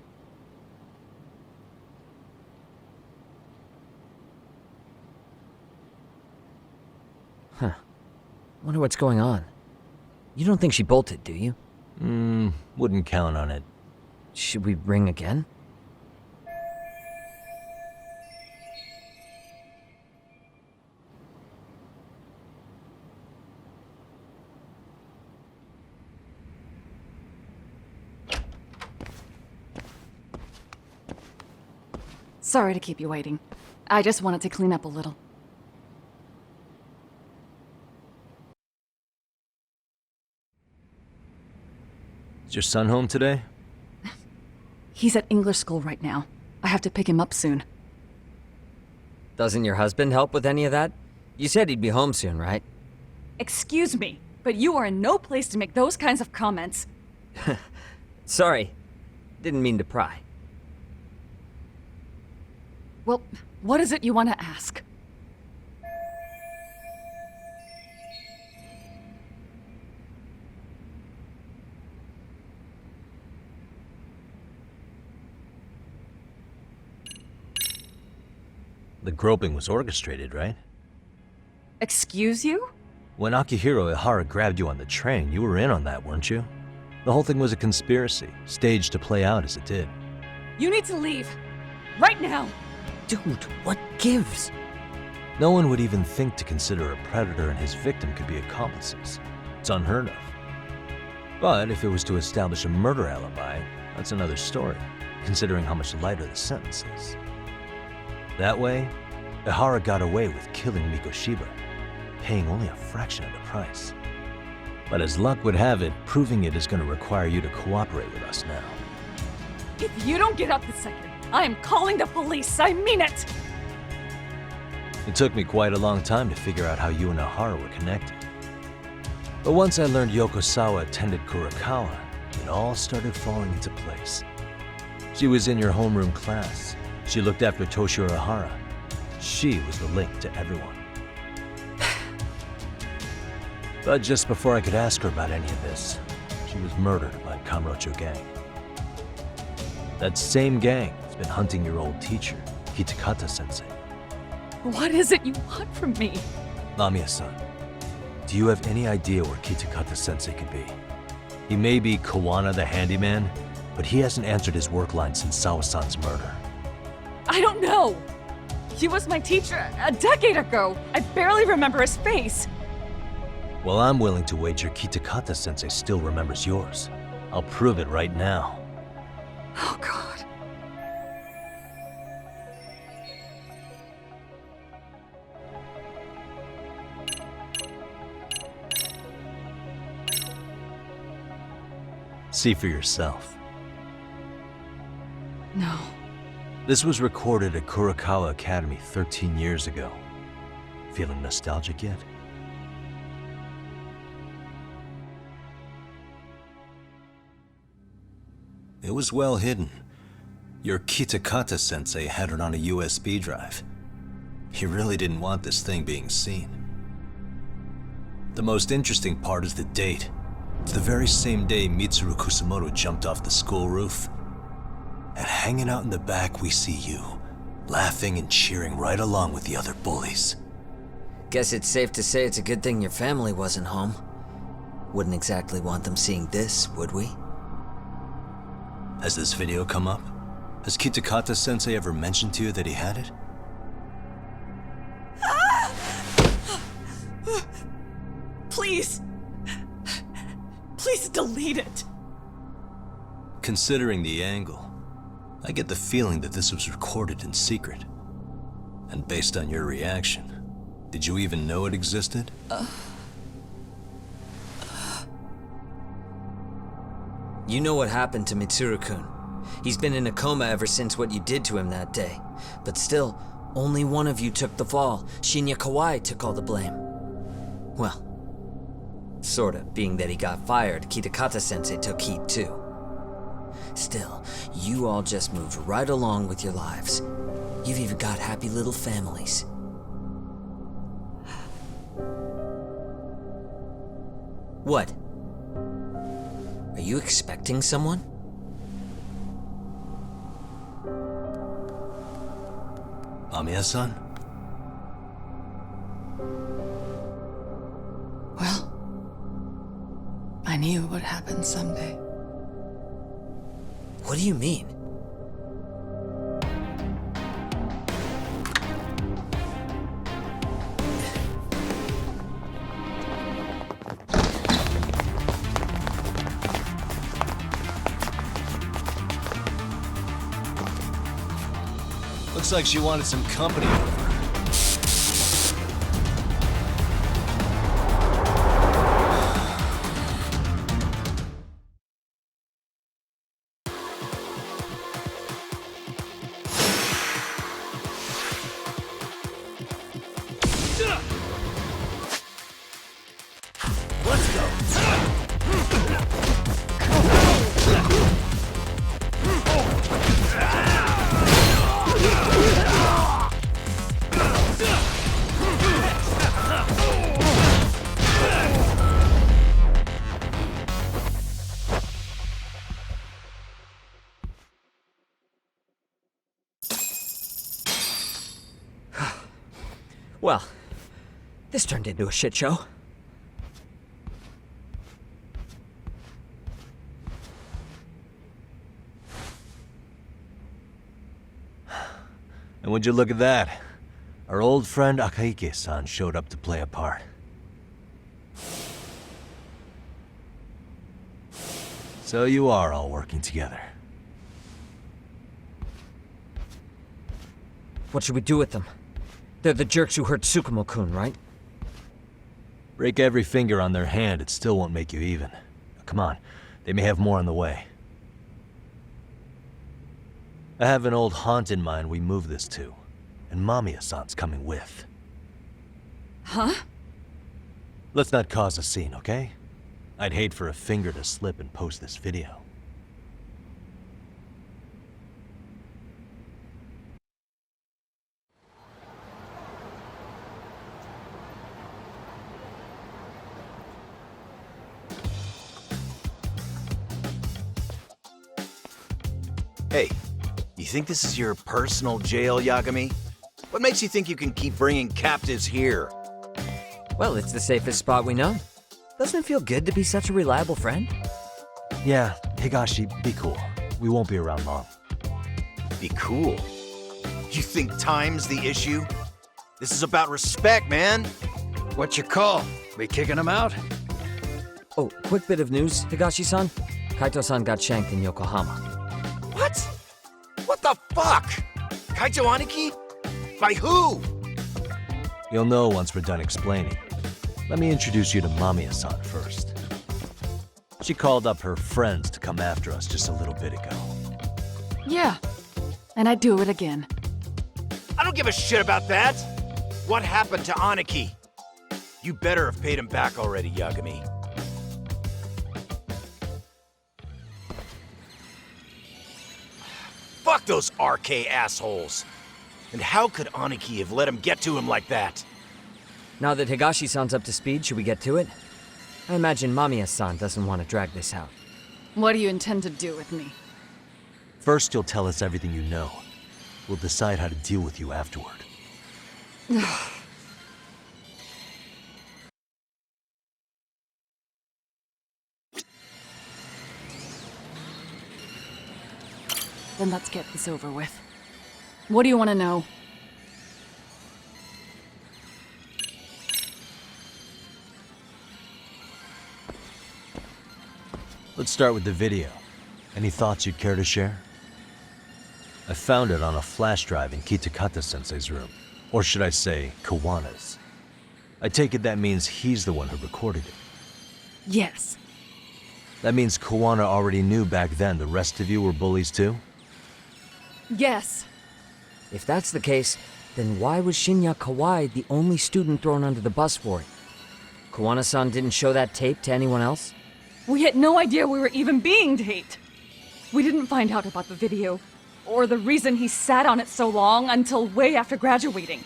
G: Wonder what's going on. You don't think she bolted, do you?
B: Wouldn't count on it.
G: Should we ring again?
L: Sorry to keep you waiting. I just wanted to clean up a little.
B: Is your son home today?
L: He's at English school right now. I have to pick him up soon.
G: Doesn't your husband help with any of that? You said he'd be home soon, right?
L: Excuse me, but you are in no place to make those kinds of comments.
G: Sorry. Didn't mean to pry.
L: Well, what is it you want to ask?
B: The groping was orchestrated, right?
L: Excuse you?
B: When Akihiro Ihara grabbed you on the train, you were in on that, weren't you? The whole thing was a conspiracy, staged to play out as it did.
L: You need to leave. Right now.
G: Dude, what gives?
B: No one would even think to consider a predator and his victim could be accomplices. It's unheard of. But if it was to establish a murder alibi, that's another story, considering how much lighter the sentence is. That way, Ihara got away with killing Mikoshiba, paying only a fraction of the price. But as luck would have it, proving it is going to require you to cooperate with us now.
L: If you don't get up this second, I am calling the police. I mean it.
B: It took me quite a long time to figure out how you and Ihara were connected. But once I learned Yokosawa attended Kurakawa, it all started falling into place. She was in your homeroom class. She looked after Toshiro Ihara. She was the link to everyone. But just before I could ask her about any of this, she was murdered by Kamurocho gang. That same gang has been hunting your old teacher, Kitakata-sensei.
L: What is it you want from me?
B: Lamia-san, do you have any idea where Kitakata-sensei could be? He may be Kuwana the handyman, but he hasn't answered his work line since Sawa-san's murder.
L: I don't know. He was my teacher a decade ago. I barely remember his face.
B: Well, I'm willing to wager Kitakata-sensei still remembers yours. I'll prove it right now.
L: Oh, God.
B: See for yourself.
L: No.
B: This was recorded at Kurakawa Academy 13 years ago. Feeling nostalgic yet? It was well hidden. Your Kitakata-sensei had it on a USB drive. He really didn't want this thing being seen. The most interesting part is the date. It's the very same day Mitsuru Kusumoto jumped off the school roof. And hanging out in the back, we see you, laughing and cheering right along with the other bullies.
G: Guess it's safe to say it's a good thing your family wasn't home. Wouldn't exactly want them seeing this, would we?
B: Has this video come up? Has Kitakata-sensei ever mentioned to you that he had it?
L: Please. Please delete it.
B: Considering the angle, I get the feeling that this was recorded in secret. And based on your reaction, did you even know it existed?
G: You know what happened to Mitsuru-kun. He's been in a coma ever since what you did to him that day. But still, only one of you took the fall. Shinya Kawai took all the blame. Well, sorta, being that he got fired, Kitakata-sensei took heat too. Still, you all just moved right along with your lives. You've even got happy little families. What? Are you expecting someone?
B: Amiya-san?
M: knew it would happen someday.
G: What do you mean?
B: Looks like she wanted some company over.
G: Well, this turned into a shit show.
B: And would you look at that? Our old friend Akaike-san showed up to play a part. So you are all working together.
G: What should we do with them? They're the jerks who hurt Tsukumo-kun, right?
B: Break every finger on their hand, it still won't make you even. Come on, they may have more on the way. I have an old haunt in mind we move this to, and Mamiya-san's coming with.
L: Huh?
B: Let's not cause a scene, okay? I'd hate for a finger to slip and post this video.
N: Hey, you think this is your personal jail, Yagami? What makes you think you can keep bringing captives here?
G: Well, it's the safest spot we know. Doesn't it feel good to be such a reliable friend?
B: Yeah, Higashi, be cool. We won't be around long.
N: Be cool? You think time's the issue? This is about respect, man.
O: What you call? We kicking him out?
G: Oh, quick bit of news, Higashi-san. Kaito-san got shanked in Yokohama.
N: What? What the fuck? Kaito Aniki? By who?
B: You'll know once we're done explaining. Let me introduce you to Mamiya-san first. She called up her friends to come after us just a little bit ago.
M: Yeah, and I'd do it again.
N: I don't give a shit about that. What happened to Aniki? You better have paid him back already, Yagami. Fuck those RK assholes. And how could Aniki have let him get to him like that?
G: Now that Higashi-san's up to speed, should we get to it? I imagine Mamiya-san doesn't want to drag this out.
M: What do you intend to do with me?
B: First, you'll tell us everything you know. We'll decide how to deal with you afterward.
M: Then let's get this over with. What do you want to know?
B: Let's start with the video. Any thoughts you'd care to share? I found it on a flash drive in Kitakata-sensei's room. Or should I say, Kuwana's. I take it that means he's the one who recorded it.
M: Yes.
B: That means Kuwana already knew back then the rest of you were bullies too?
M: Yes.
G: If that's the case, then why was Shinya Kawai the only student thrown under the bus for it? Kuwana-san didn't show that tape to anyone else?
L: We had no idea we were even being taped. We didn't find out about the video, or the reason he sat on it so long until way after graduating.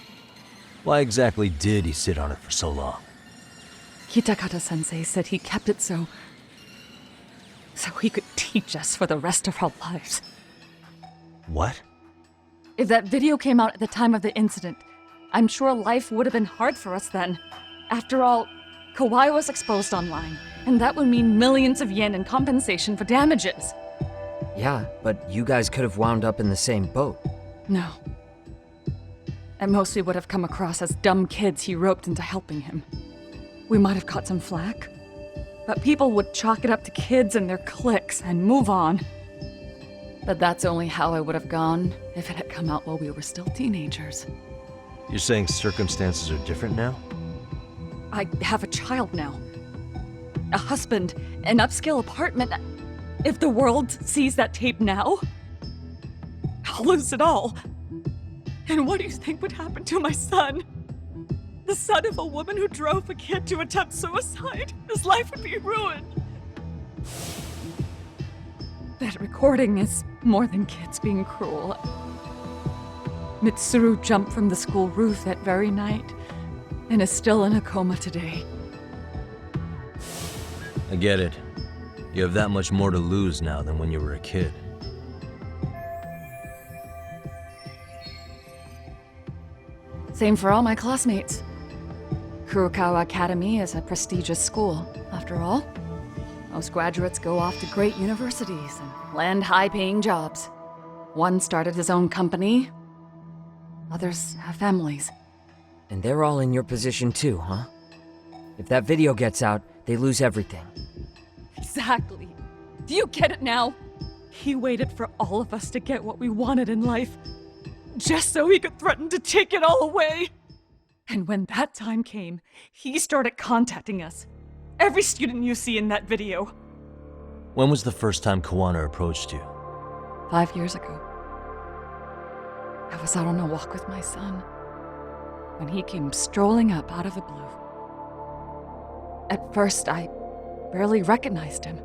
B: Why exactly did he sit on it for so long?
L: Kitakata-sensei said he kept it so he could teach us for the rest of our lives.
B: What?
L: If that video came out at the time of the incident, I'm sure life would have been hard for us then. After all, Kawai was exposed online,
M: And that would mean millions of yen in compensation for damages.
G: Yeah, but you guys could have wound up in the same boat.
M: No. At most, we would have come across as dumb kids he roped into helping him. We might have caught some flack, but people would chalk it up to kids and their cliques and move on. But that's only how I would have gone if it had come out while we were still teenagers.
B: You're saying circumstances are different now?
M: I have a child now. A husband, an upscale apartment. If the world sees that tape now, I'll lose it all. And what do you think would happen to my son? The son of a woman who drove a kid to attempt suicide? His life would be ruined. That recording is more than kids being cruel. Mitsuru jumped from the school roof that very night and is still in a coma today.
B: I get it. You have that much more to lose now than when you were a kid.
M: Same for all my classmates. Kurokawa Academy is a prestigious school, after all. Most graduates go off to great universities and land high-paying jobs. One started his own company. Others have families.
G: And they're all in your position too, huh? If that video gets out, they lose everything.
M: Exactly. Do you get it now? He waited for all of us to get what we wanted in life, just so he could threaten to take it all away. And when that time came, he started contacting us. Every student you see in that video.
B: When was the first time Kuwana approached you?
M: 5 years ago. I was out on a walk with my son when he came strolling up out of the blue. At first, I barely recognized him.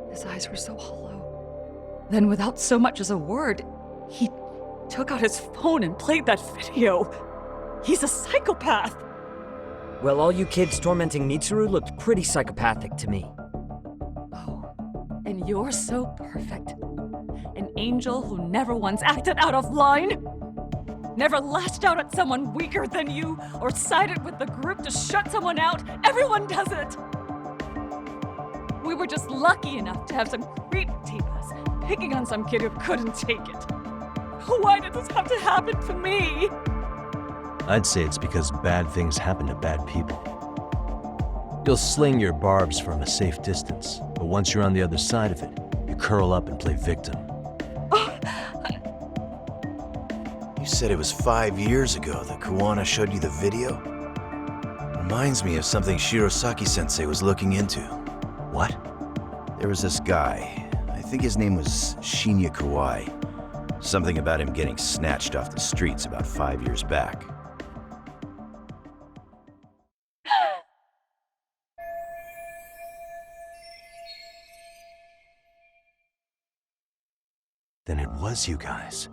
M: His eyes were so hollow. Then, without so much as a word, he took out his phone and played that video. He's a psychopath!
G: Well, all you kids tormenting Mitsuru looked pretty psychopathic to me.
M: Oh, and you're so perfect. An angel who never once acted out of line? Never lashed out at someone weaker than you, or sided with the group to shut someone out? Everyone does it! We were just lucky enough to have some creep tape us, picking on some kid who couldn't take it. Why did this have to happen to me?
B: I'd say it's because bad things happen to bad people. You'll sling your barbs from a safe distance, but once you're on the other side of it, you curl up and play victim.
N: You said it was 5 years ago that Kuwana showed you the video? Reminds me of something Shirosaki-sensei was looking into.
B: What?
N: There was this guy. I think his name was Shinya Kawai. Something about him getting snatched off the streets about 5 years back.
B: Then it was you guys.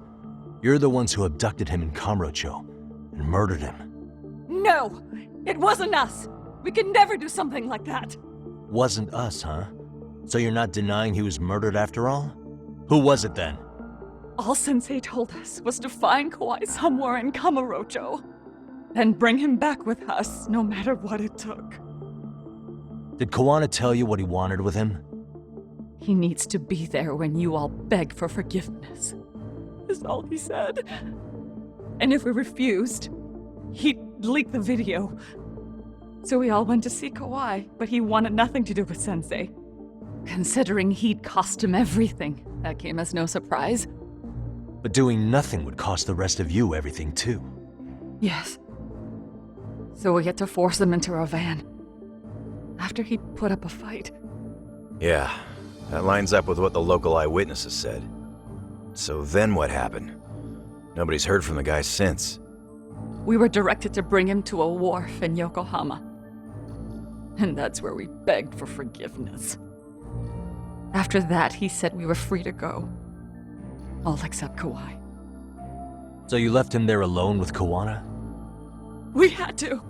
B: You're the ones who abducted him in Kamurocho and murdered him.
M: No! It wasn't us! We could never do something like that!
B: Wasn't us, huh? So you're not denying he was murdered after all? Who was it then?
M: All Sensei told us was to find Kawai somewhere in Kamurocho, and bring him back with us, no matter what it took.
B: Did Kuwana tell you what he wanted with him?
M: He needs to be there when you all beg for forgiveness, is all he said. And if we refused, he'd leak the video. So we all went to see Kawai, but he wanted nothing to do with Sensei. Considering he'd cost him everything, that came as no surprise.
B: But doing nothing would cost the rest of you everything too.
M: Yes. So we had to force him into our van. After he put up a fight.
N: Yeah, that lines up with what the local eyewitnesses said. So then what happened? Nobody's heard from the guy since.
M: We were directed to bring him to a wharf in Yokohama. And that's where we begged for forgiveness. After that, he said we were free to go. All except Kawai.
B: So you left him there alone with Kuwana?
M: We had to.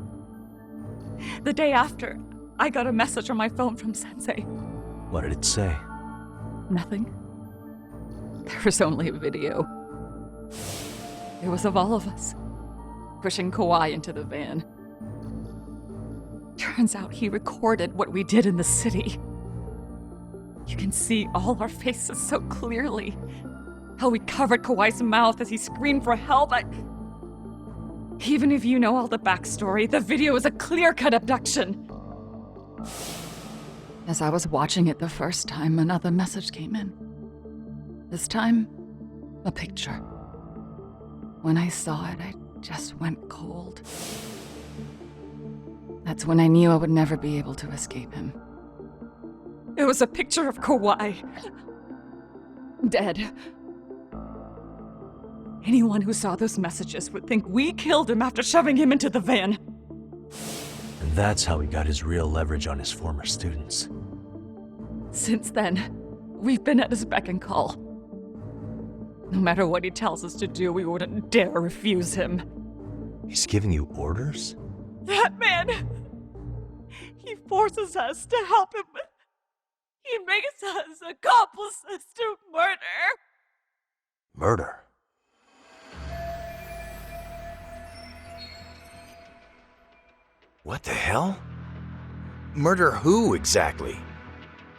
M: The day after, I got a message on my phone from Sensei.
B: What did it say?
M: Nothing. There was only a video. It was of all of us, pushing Kawai into the van. Turns out he recorded what we did in the city. You can see all our faces so clearly. How we covered Kawai's mouth as he screamed for help. Even if you know all the backstory, the video is a clear-cut abduction. As I was watching it the first time, another message came in. This time, a picture. When I saw it, I just went cold. That's when I knew I would never be able to escape him. It was a picture of Kawai. Dead. Anyone who saw those messages would think we killed him after shoving him into the van.
B: And that's how he got his real leverage on his former students.
M: Since then, we've been at his beck and call. No matter what he tells us to do, we wouldn't dare refuse him.
B: He's giving you orders?
M: That man! He forces us to help him. He makes us accomplices to murder.
B: Murder?
N: What the hell? Murder who, exactly?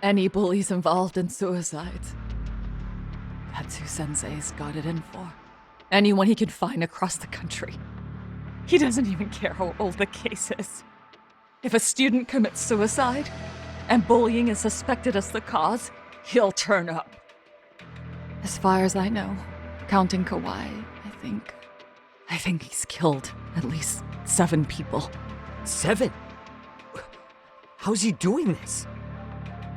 M: Any bullies involved in suicides. That's who Sensei's got it in for. Anyone he can find across the country. He doesn't even care how old the case is. If a student commits suicide, and bullying is suspected as the cause, he'll turn up. As far as I know, counting Kawai, I think he's killed at least 7 people.
G: 7? How's he doing this?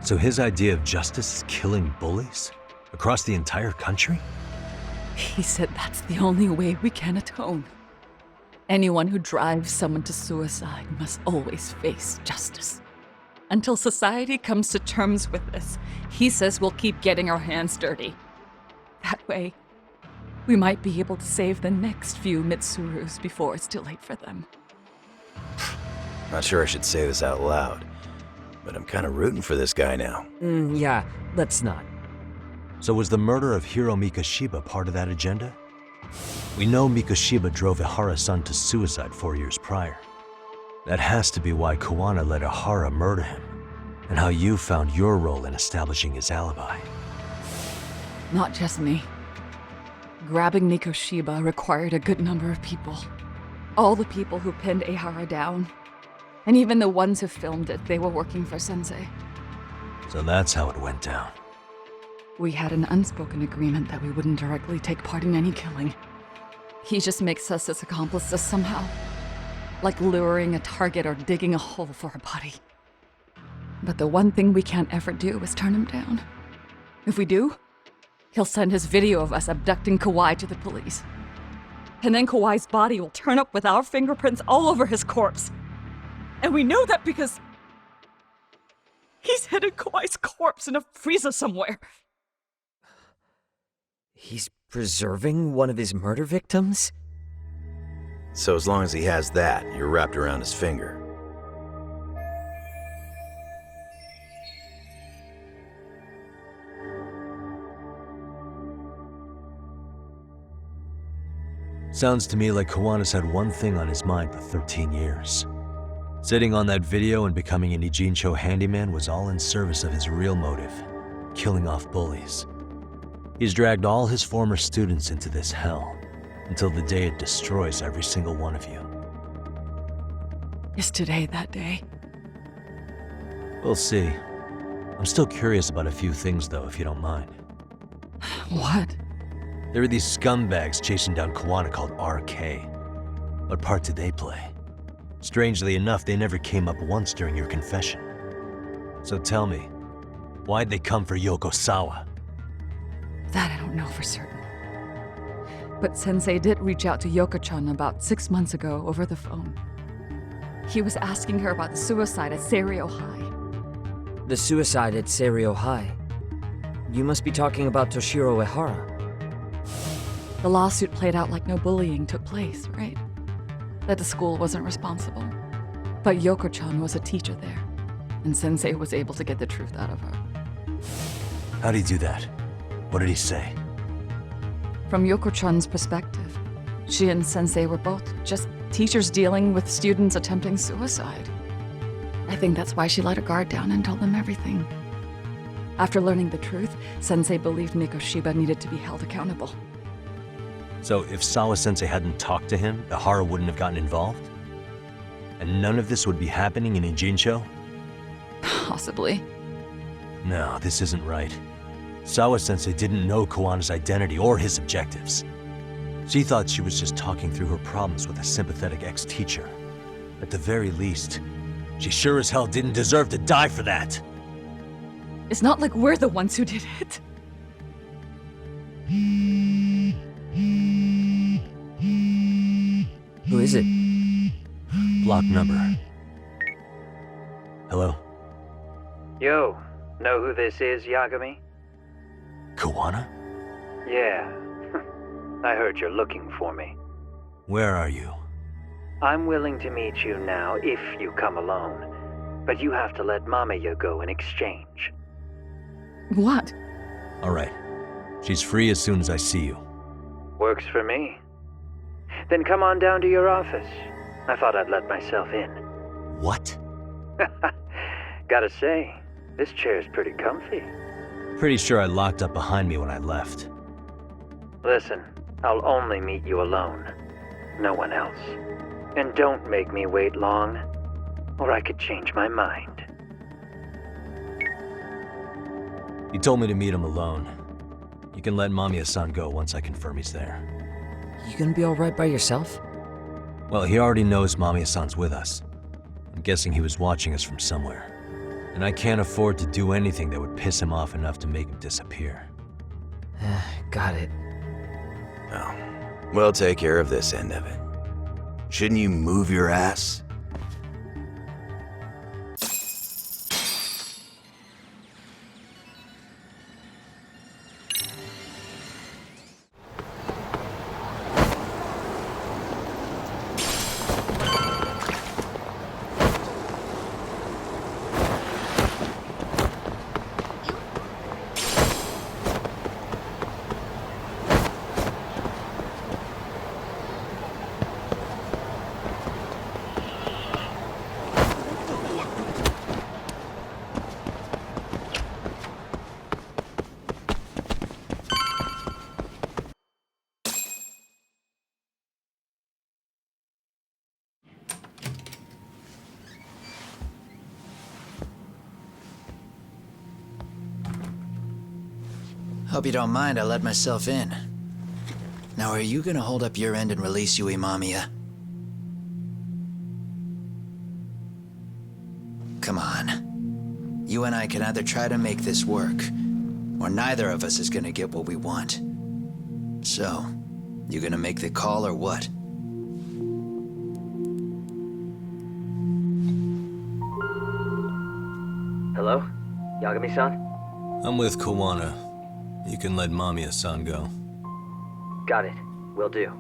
B: So his idea of justice is killing bullies? Across the entire country?
M: He said that's the only way we can atone. Anyone who drives someone to suicide must always face justice. Until society comes to terms with this, he says we'll keep getting our hands dirty. That way, we might be able to save the next few Mitsurus before it's too late for them.
N: Not sure I should say this out loud, but I'm kind of rooting for this guy now.
G: Yeah, let's not.
B: So was the murder of Hiro Mikoshiba part of that agenda? We know Mikoshiba drove Ihara-san to suicide 4 years prior. That has to be why Kuwana let Ihara murder him, and how you found your role in establishing his alibi.
M: Not just me. Grabbing Mikoshiba required a good number of people. All the people who pinned Ihara down. And even the ones who filmed it, they were working for Sensei.
B: So that's how it went down.
M: We had an unspoken agreement that we wouldn't directly take part in any killing. He just makes us his accomplices somehow. Like luring a target or digging a hole for a body. But the one thing we can't ever do is turn him down. If we do, he'll send his video of us abducting Kawai to the police. And then Kawai's body will turn up with our fingerprints all over his corpse. And we know that because he's hidden Kawai's corpse in a freezer somewhere.
G: He's preserving one of his murder victims?
N: So as long as he has that, you're wrapped around his finger.
B: Sounds to me like Kuwana's had one thing on his mind for 13 years. Sitting on that video and becoming an Ijincho handyman was all in service of his real motive, killing off bullies. He's dragged all his former students into this hell, until the day it destroys every single one of you.
M: Is today that day?
B: We'll see. I'm still curious about a few things though, if you don't mind.
M: What?
B: There are these scumbags chasing down Kuwana called RK. What part did they play? Strangely enough, they never came up once during your confession. So tell me, why'd they come for Yokosawa?
M: That I don't know for certain. But Sensei did reach out to Yoko-chan about 6 months ago over the phone. He was asking her about the suicide at Seiryo High.
G: The suicide at Seiryo High? You must be talking about Toshiro Ihara.
M: The lawsuit played out like no bullying took place, right? That the school wasn't responsible. But Yoko-chan was a teacher there, and Sensei was able to get the truth out of her.
B: How'd he do that? What did he say?
M: From Yoko-chan's perspective, she and Sensei were both just teachers dealing with students attempting suicide. I think that's why she let her guard down and told them everything. After learning the truth, Sensei believed Mikoshiba needed to be held accountable.
B: So if Sawa-sensei hadn't talked to him, Ihara wouldn't have gotten involved? And none of this would be happening in Ijincho?
M: Possibly.
B: No, this isn't right. Sawa-sensei didn't know Kuwana's identity or his objectives. She thought she was just talking through her problems with a sympathetic ex-teacher. At the very least, she sure as hell didn't deserve to die for that!
M: It's not like we're the ones who did it.
G: Who is it?
B: Block number. Hello?
P: Yo, know who this is, Yagami?
B: Kuwana?
P: Yeah. I heard you're looking for me.
B: Where are you?
P: I'm willing to meet you now if you come alone. But you have to let Mamiya go in exchange.
M: What?
B: Alright. She's free as soon as I see you.
P: Works for me. Then come on down to your office. I thought I'd let myself in.
B: What?
P: Gotta say, this chair's pretty comfy.
B: Pretty sure I locked up behind me when I left.
P: Listen, I'll only meet you alone. No one else. And don't make me wait long, or I could change my mind.
B: He told me to meet him alone. You can let Mamiya-san go once I confirm he's there.
G: You gonna be alright by yourself?
B: Well, he already knows Mamiya-san's with us. I'm guessing he was watching us from somewhere. And I can't afford to do anything that would piss him off enough to make him disappear.
G: Got it.
N: Oh, we'll take care of this end of it. Shouldn't you move your ass?
Q: Hope you don't mind I let myself in. Now, are you gonna hold up your end and release Yui Mamiya? Come on. You and I can either try to make this work, or neither of us is gonna get what we want. So, you gonna make the call or what?
G: Hello? Yagami-san?
B: I'm with Kuwana. You can let Mamiya-san go.
G: Got it. Will do.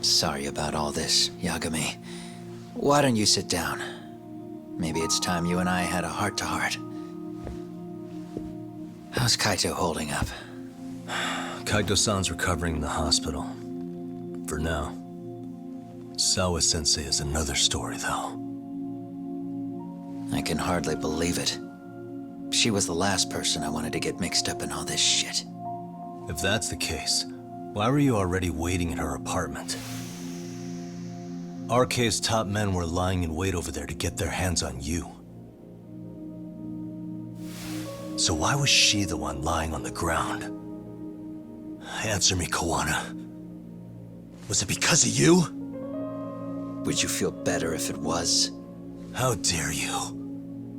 Q: Sorry about all this, Yagami. Why don't you sit down? Maybe it's time you and I had a heart-to-heart. How's Kaito holding up?
B: Kaito-san's recovering in the hospital. For now. Sawa-sensei is another story, though.
Q: I can hardly believe it. She was the last person I wanted to get mixed up in all this shit.
B: If that's the case, why were you already waiting in her apartment? RK's top men were lying in wait over there to get their hands on you. So why was she the one lying on the ground? Answer me, Kuwana. Was it because of you?
Q: Would you feel better if it was?
B: How dare you?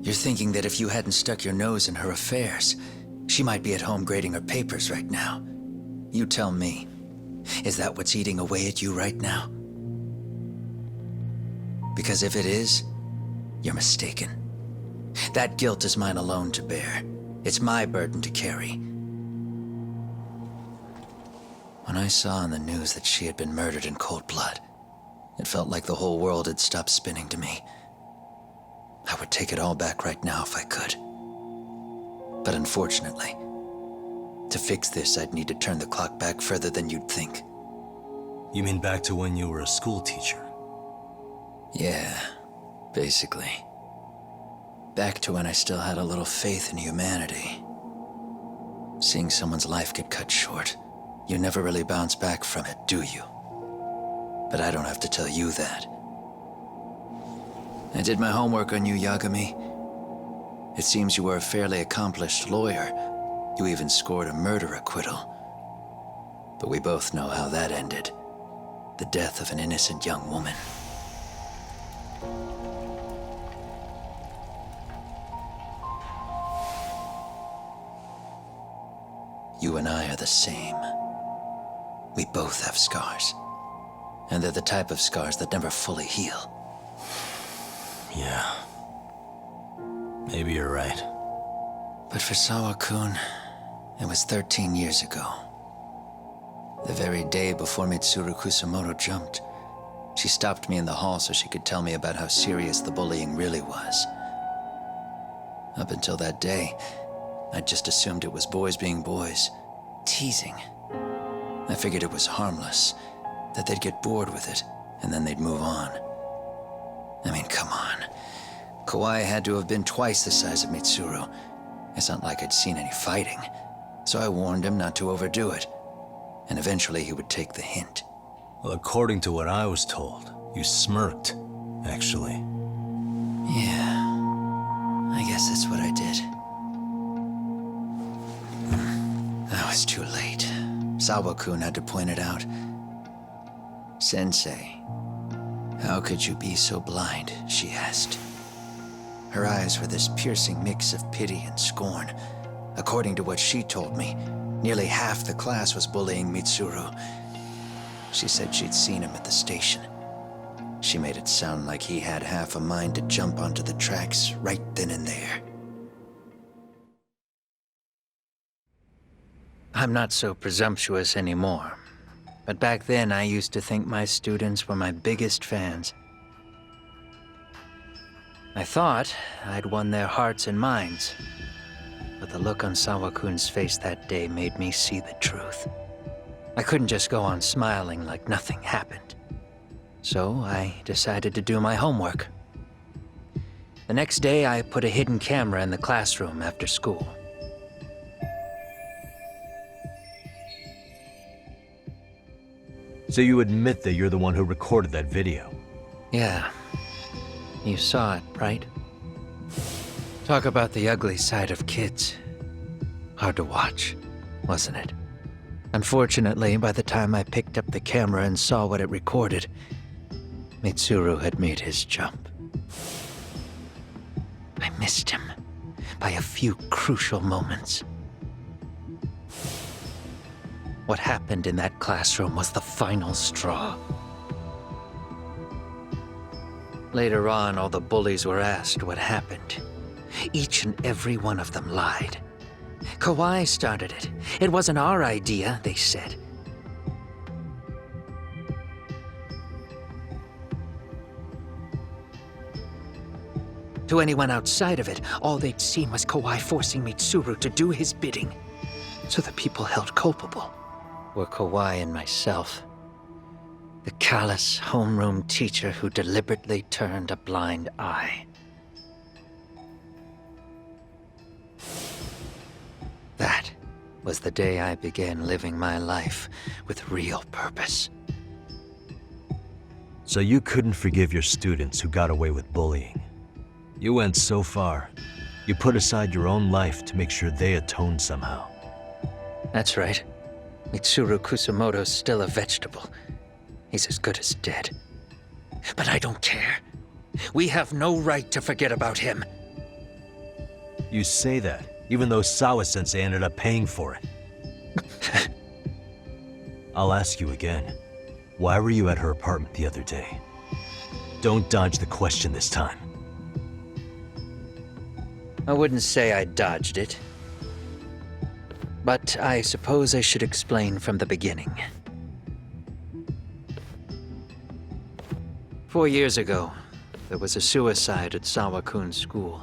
Q: You're thinking that if you hadn't stuck your nose in her affairs, she might be at home grading her papers right now. You tell me. Is that what's eating away at you right now? Because if it is, you're mistaken. That guilt is mine alone to bear. It's my burden to carry. When I saw on the news that she had been murdered in cold blood, it felt like the whole world had stopped spinning to me. I would take it all back right now if I could. But unfortunately, to fix this, I'd need to turn the clock back further than you'd think.
B: You mean back to when you were a school teacher?
Q: Yeah, Basically. Back to when I still had a little faith in humanity. Seeing someone's life get cut short, you never really bounce back from it, do you? But I don't have to tell you that. I did my homework on you, Yagami. It seems you were a fairly accomplished lawyer. You even scored a murder acquittal. But we both know how that ended. The death of an innocent young woman. You and I are the same. We both have scars. And they're the type of scars that never fully heal.
B: Yeah. Maybe you're right.
Q: But for Sawa-kun, it was 13 years ago. The very day before Mitsuru Kusumoto jumped, she stopped me in the hall so she could tell me about how serious the bullying really was. Up until that day, I just assumed it was boys being boys, teasing. I figured it was harmless, that they'd get bored with it, and then they'd move on. I mean, come on. Kawai had to have been twice the size of Mitsuru. It's not like I'd seen any fighting, so I warned him not to overdo it. And eventually he would take the hint.
B: Well, according to what I was told, you smirked, actually.
Q: Yeah, I guess that's what I did. I was too late. Sawa-kun had to point it out. Sensei, how could you be so blind, she asked. Her eyes were this piercing mix of pity and scorn. According to what she told me, nearly half the class was bullying Mitsuru. She said she'd seen him at the station. She made it sound like he had half a mind to jump onto the tracks right then and there. I'm not so presumptuous anymore. But back then, I used to think my students were my biggest fans. I thought I'd won their hearts and minds. But the look on Sawa-kun's face that day made me see the truth. I couldn't just go on smiling like nothing happened. So I decided to do my homework. The next day, I put a hidden camera in the classroom after school.
B: So you admit that you're the one who recorded that video?
Q: Yeah. You saw it, right? Talk about the ugly side of kids. Hard to watch, wasn't it? Unfortunately, by the time I picked up the camera and saw what it recorded, Mitsuru had made his jump. I missed him by a few crucial moments. What happened in that classroom was the final straw. Later on, all the bullies were asked what happened. Each and every one of them lied. Kawai started it. It wasn't our idea, they said. To anyone outside of it, all they'd seen was Kawai forcing Mitsuru to do his bidding. So the people held culpable were Kawai and myself. The callous homeroom teacher who deliberately turned a blind eye. That was the day I began living my life with real purpose.
B: So you couldn't forgive your students who got away with bullying. You went so far, you put aside your own life to make sure they atoned somehow.
Q: That's right. Mitsuru Kusumoto's still a vegetable. He's as good as dead. But I don't care. We have no right to forget about him.
B: You say that, even though Sawa-sensei ended up paying for it. I'll ask you again. Why were you at her apartment the other day? Don't dodge the question this time.
Q: I wouldn't say I dodged it. But I suppose I should explain from the beginning. 4 years ago, there was a suicide at Sawa-kun's school.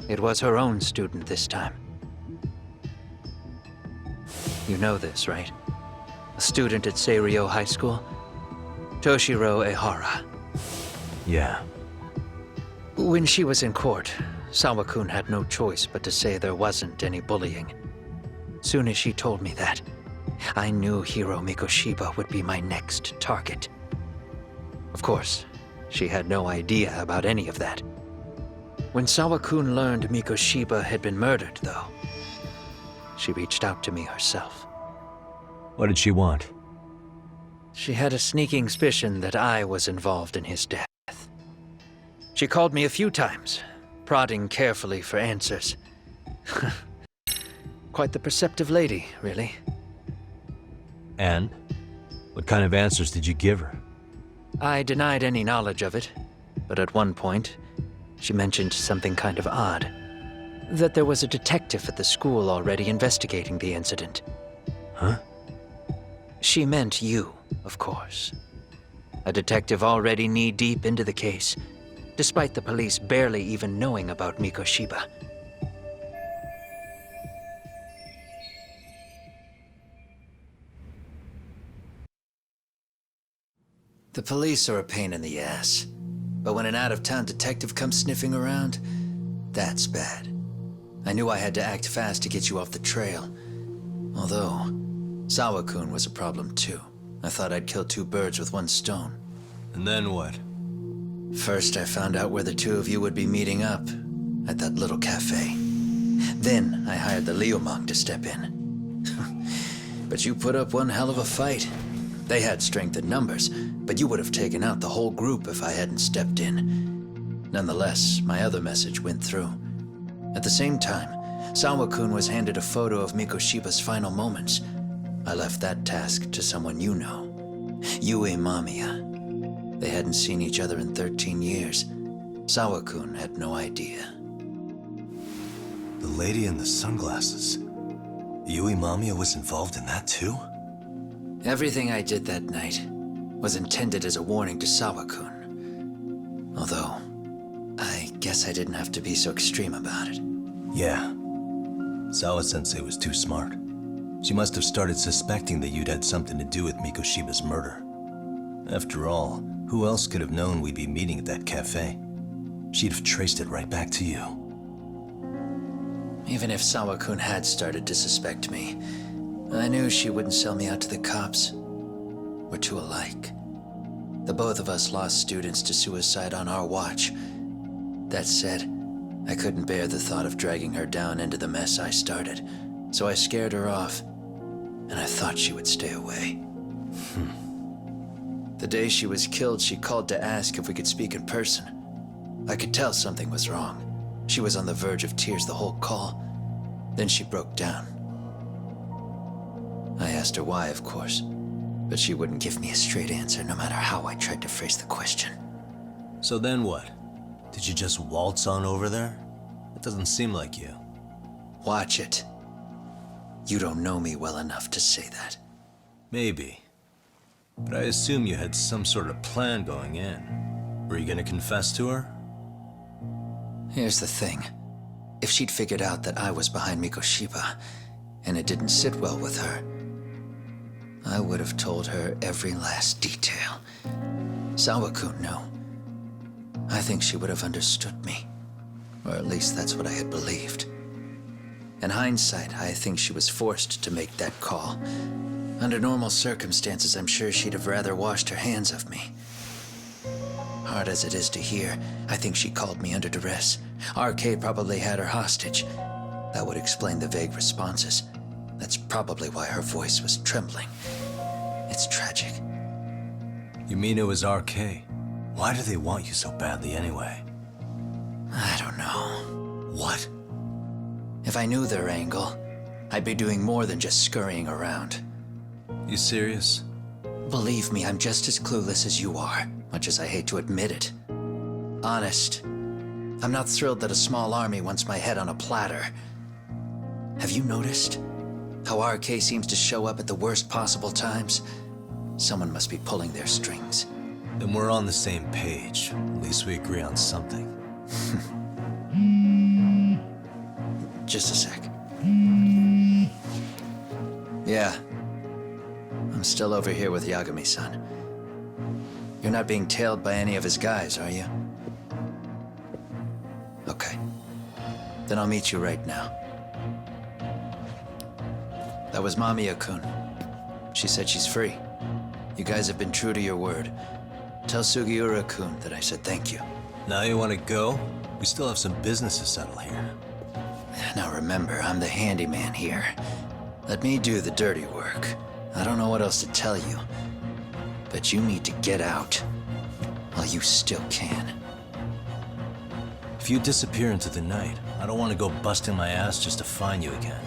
Q: It was her own student this time. You know this, right? A student at Seiryo High School? Toshiro Ehara.
B: Yeah.
P: When she was in court, Sawa-kun had no choice but to say there wasn't any bullying. Soon as she told me that, I knew Hiro Mikoshiba would be my next target. Of course, she had no idea about any of that. When Sawa-kun learned Mikoshiba had been murdered, though, she reached out to me herself.
B: What did she want?
P: She had a sneaking suspicion that I was involved in his death. She called me a few times, prodding carefully for answers. Quite the perceptive lady, really.
B: And? What kind of answers did you give her?
P: I denied any knowledge of it, but at one point, she mentioned something kind of odd. That there was a detective at the school already investigating the incident.
B: Huh?
P: She meant you, of course. A detective already knee-deep into the case, despite the police barely even knowing about Mikoshiba.
Q: The police are a pain in the ass. But when an out-of-town detective comes sniffing around, that's bad. I knew I had to act fast to get you off the trail. Although, Sawa-kun was a problem too. I thought I'd kill two birds with one stone.
B: And then what?
Q: First, I found out where the two of you would be meeting up, at that little cafe. Then, I hired the Liumang to step in. But you put up one hell of a fight. They had strength in numbers, but you would have taken out the whole group if I hadn't stepped in. Nonetheless, my other message went through. At the same time, Sawa-kun was handed a photo of Mikoshiba's final moments. I left that task to someone you know. Yue Mamiya. They hadn't seen each other in 13 years. Sawa-kun had no idea.
N: The lady in the sunglasses. Yui Mamiya was involved in that too?
Q: Everything I did that night was intended as a warning to Sawa-kun. Although, I guess I didn't have to be so extreme about it.
N: Yeah. Sawa-sensei was too smart. She must have started suspecting that you'd had something to do with Mikoshiba's murder. After all, who else could have known we'd be meeting at that cafe? She'd have traced it right back to you.
Q: Even if Sawa-kun had started to suspect me, I knew she wouldn't sell me out to the cops. We're too alike. The both of us lost students to suicide on our watch. That said, I couldn't bear the thought of dragging her down into the mess I started, so I scared her off, and I thought she would stay away. The day she was killed, she called to ask if we could speak in person. I could tell something was wrong. She was on the verge of tears the whole call. Then she broke down. I asked her why, of course, but she wouldn't give me a straight answer no matter how I tried to phrase the question.
N: So then what? Did you just waltz on over there? It doesn't seem like you.
Q: Watch it. You don't know me well enough to say that.
N: Maybe. But I assume you had some sort of plan going in. Were you gonna confess to her?
Q: Here's the thing. If she'd figured out that I was behind Mikoshiba, and it didn't sit well with her, I would have told her every last detail. Sawa-kun knew. I think she would have understood me. Or at least that's what I had believed. In hindsight, I think she was forced to make that call. Under normal circumstances, I'm sure she'd have rather washed her hands of me. Hard as it is to hear, I think she called me under duress. RK probably had her hostage. That would explain the vague responses. That's probably why her voice was trembling. It's tragic.
N: You mean it was RK? Why do they want you so badly anyway?
Q: I don't know.
N: What?
Q: If I knew their angle, I'd be doing more than just scurrying around.
N: You serious?
Q: Believe me, I'm just as clueless as you are, much as I hate to admit it. Honest. I'm not thrilled that a small army wants my head on a platter. Have you noticed how RK seems to show up at the worst possible times? Someone must be pulling their strings.
N: Then we're on the same page. At least we agree on something.
Q: Just a sec. Yeah. I'm still over here with Yagami-san. You're not being tailed by any of his guys, are you? Okay. Then I'll meet you right now. That was Mamiya-kun. She said she's free. You guys have been true to your word. Tell Sugiura-kun that I said thank you.
N: Now you want to go? We still have some business to settle here.
Q: Now remember, I'm the handyman here. Let me do the dirty work. I don't know what else to tell you. But you need to get out. While you still can.
N: If you disappear into the night, I don't want to go busting my ass just to find you again.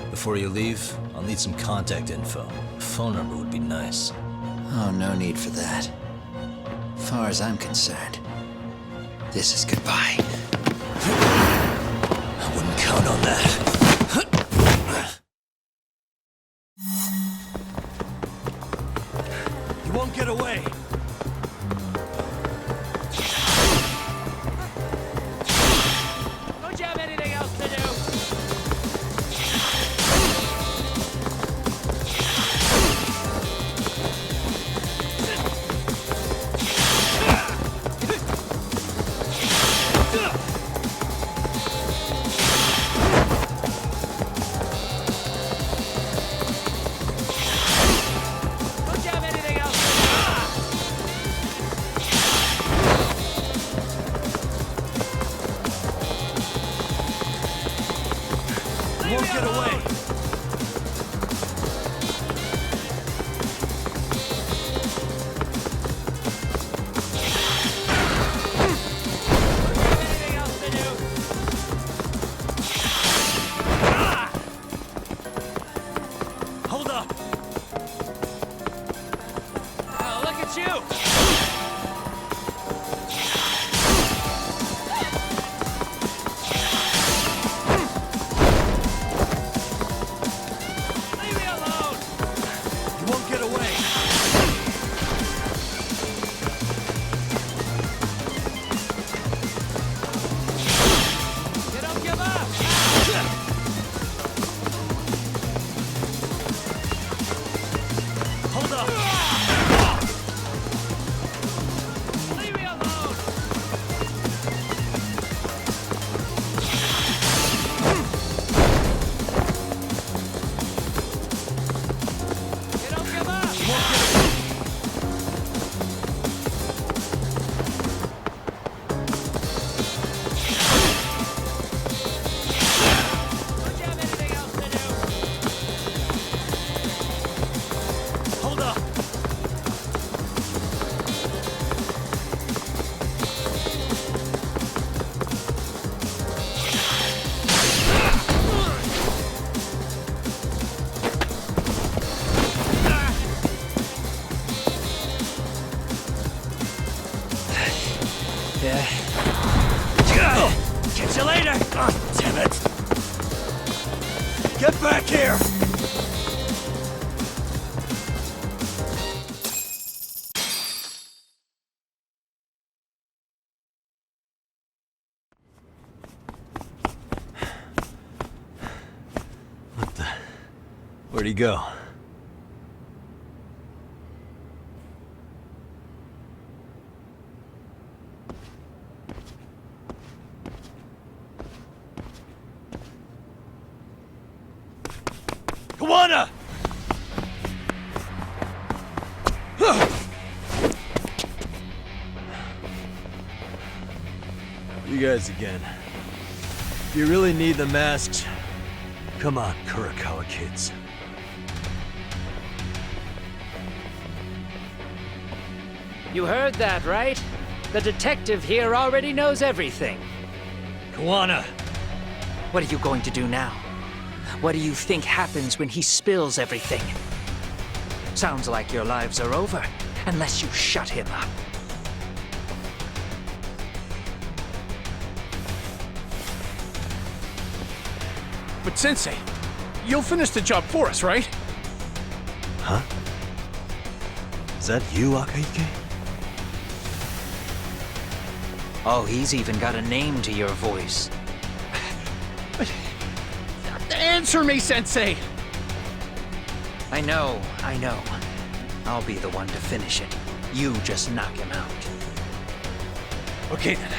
N: Before you leave, I'll need some contact info. A phone number would be nice.
Q: Oh, no need for that. As far as I'm concerned, this is goodbye.
N: I wouldn't count on that. You won't get away.
H: Don't you have anything else to do? Don't you have anything else to
N: You won't get away.
H: anything else to do?
N: Hold up.
H: Oh, look at you! Leave me alone!
N: You won't get away.
H: You don't give up!
N: Hold up.
H: Leave me alone! You don't give up! Don't you have anything else to do?
N: Hold up.
H: Yeah. Catch you later!
N: Oh, damn it. Get back here. What the? Where'd he go? Kuwana! You guys again. If you really need the masks, come on, Kurakawa kids.
P: You heard that, right? The detective here already knows everything.
N: Kuwana!
P: What are you going to do now? What do you think happens when he spills everything? Sounds like your lives are over, unless you shut him up.
R: But Sensei, you'll finish the job for us, right?
N: Huh? Is that you, Akaike?
P: Oh, he's even got a name to your voice.
R: Answer me, Sensei!
P: I know. I'll be the one to finish it. You just knock him out.
R: Okay then.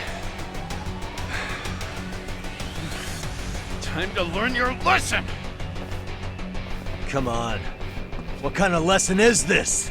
R: Time to learn your lesson!
B: Come on. What kind of lesson is this?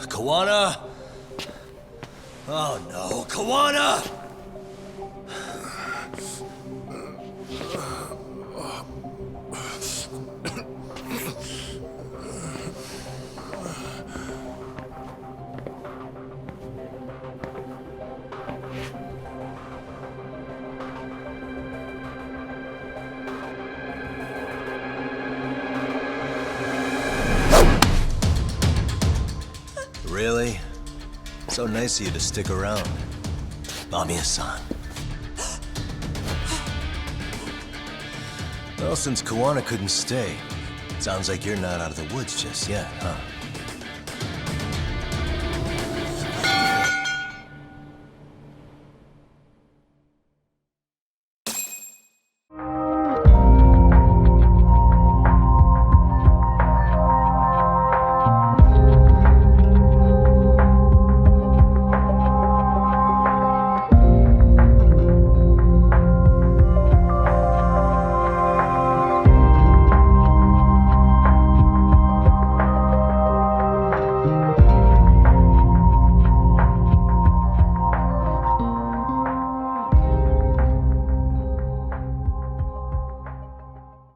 B: Kuwana? Oh no, Kuwana! Really? So nice of you to stick around. Mamiya-san. Well, since Kuwana couldn't stay, sounds like you're not out of the woods just yet, huh?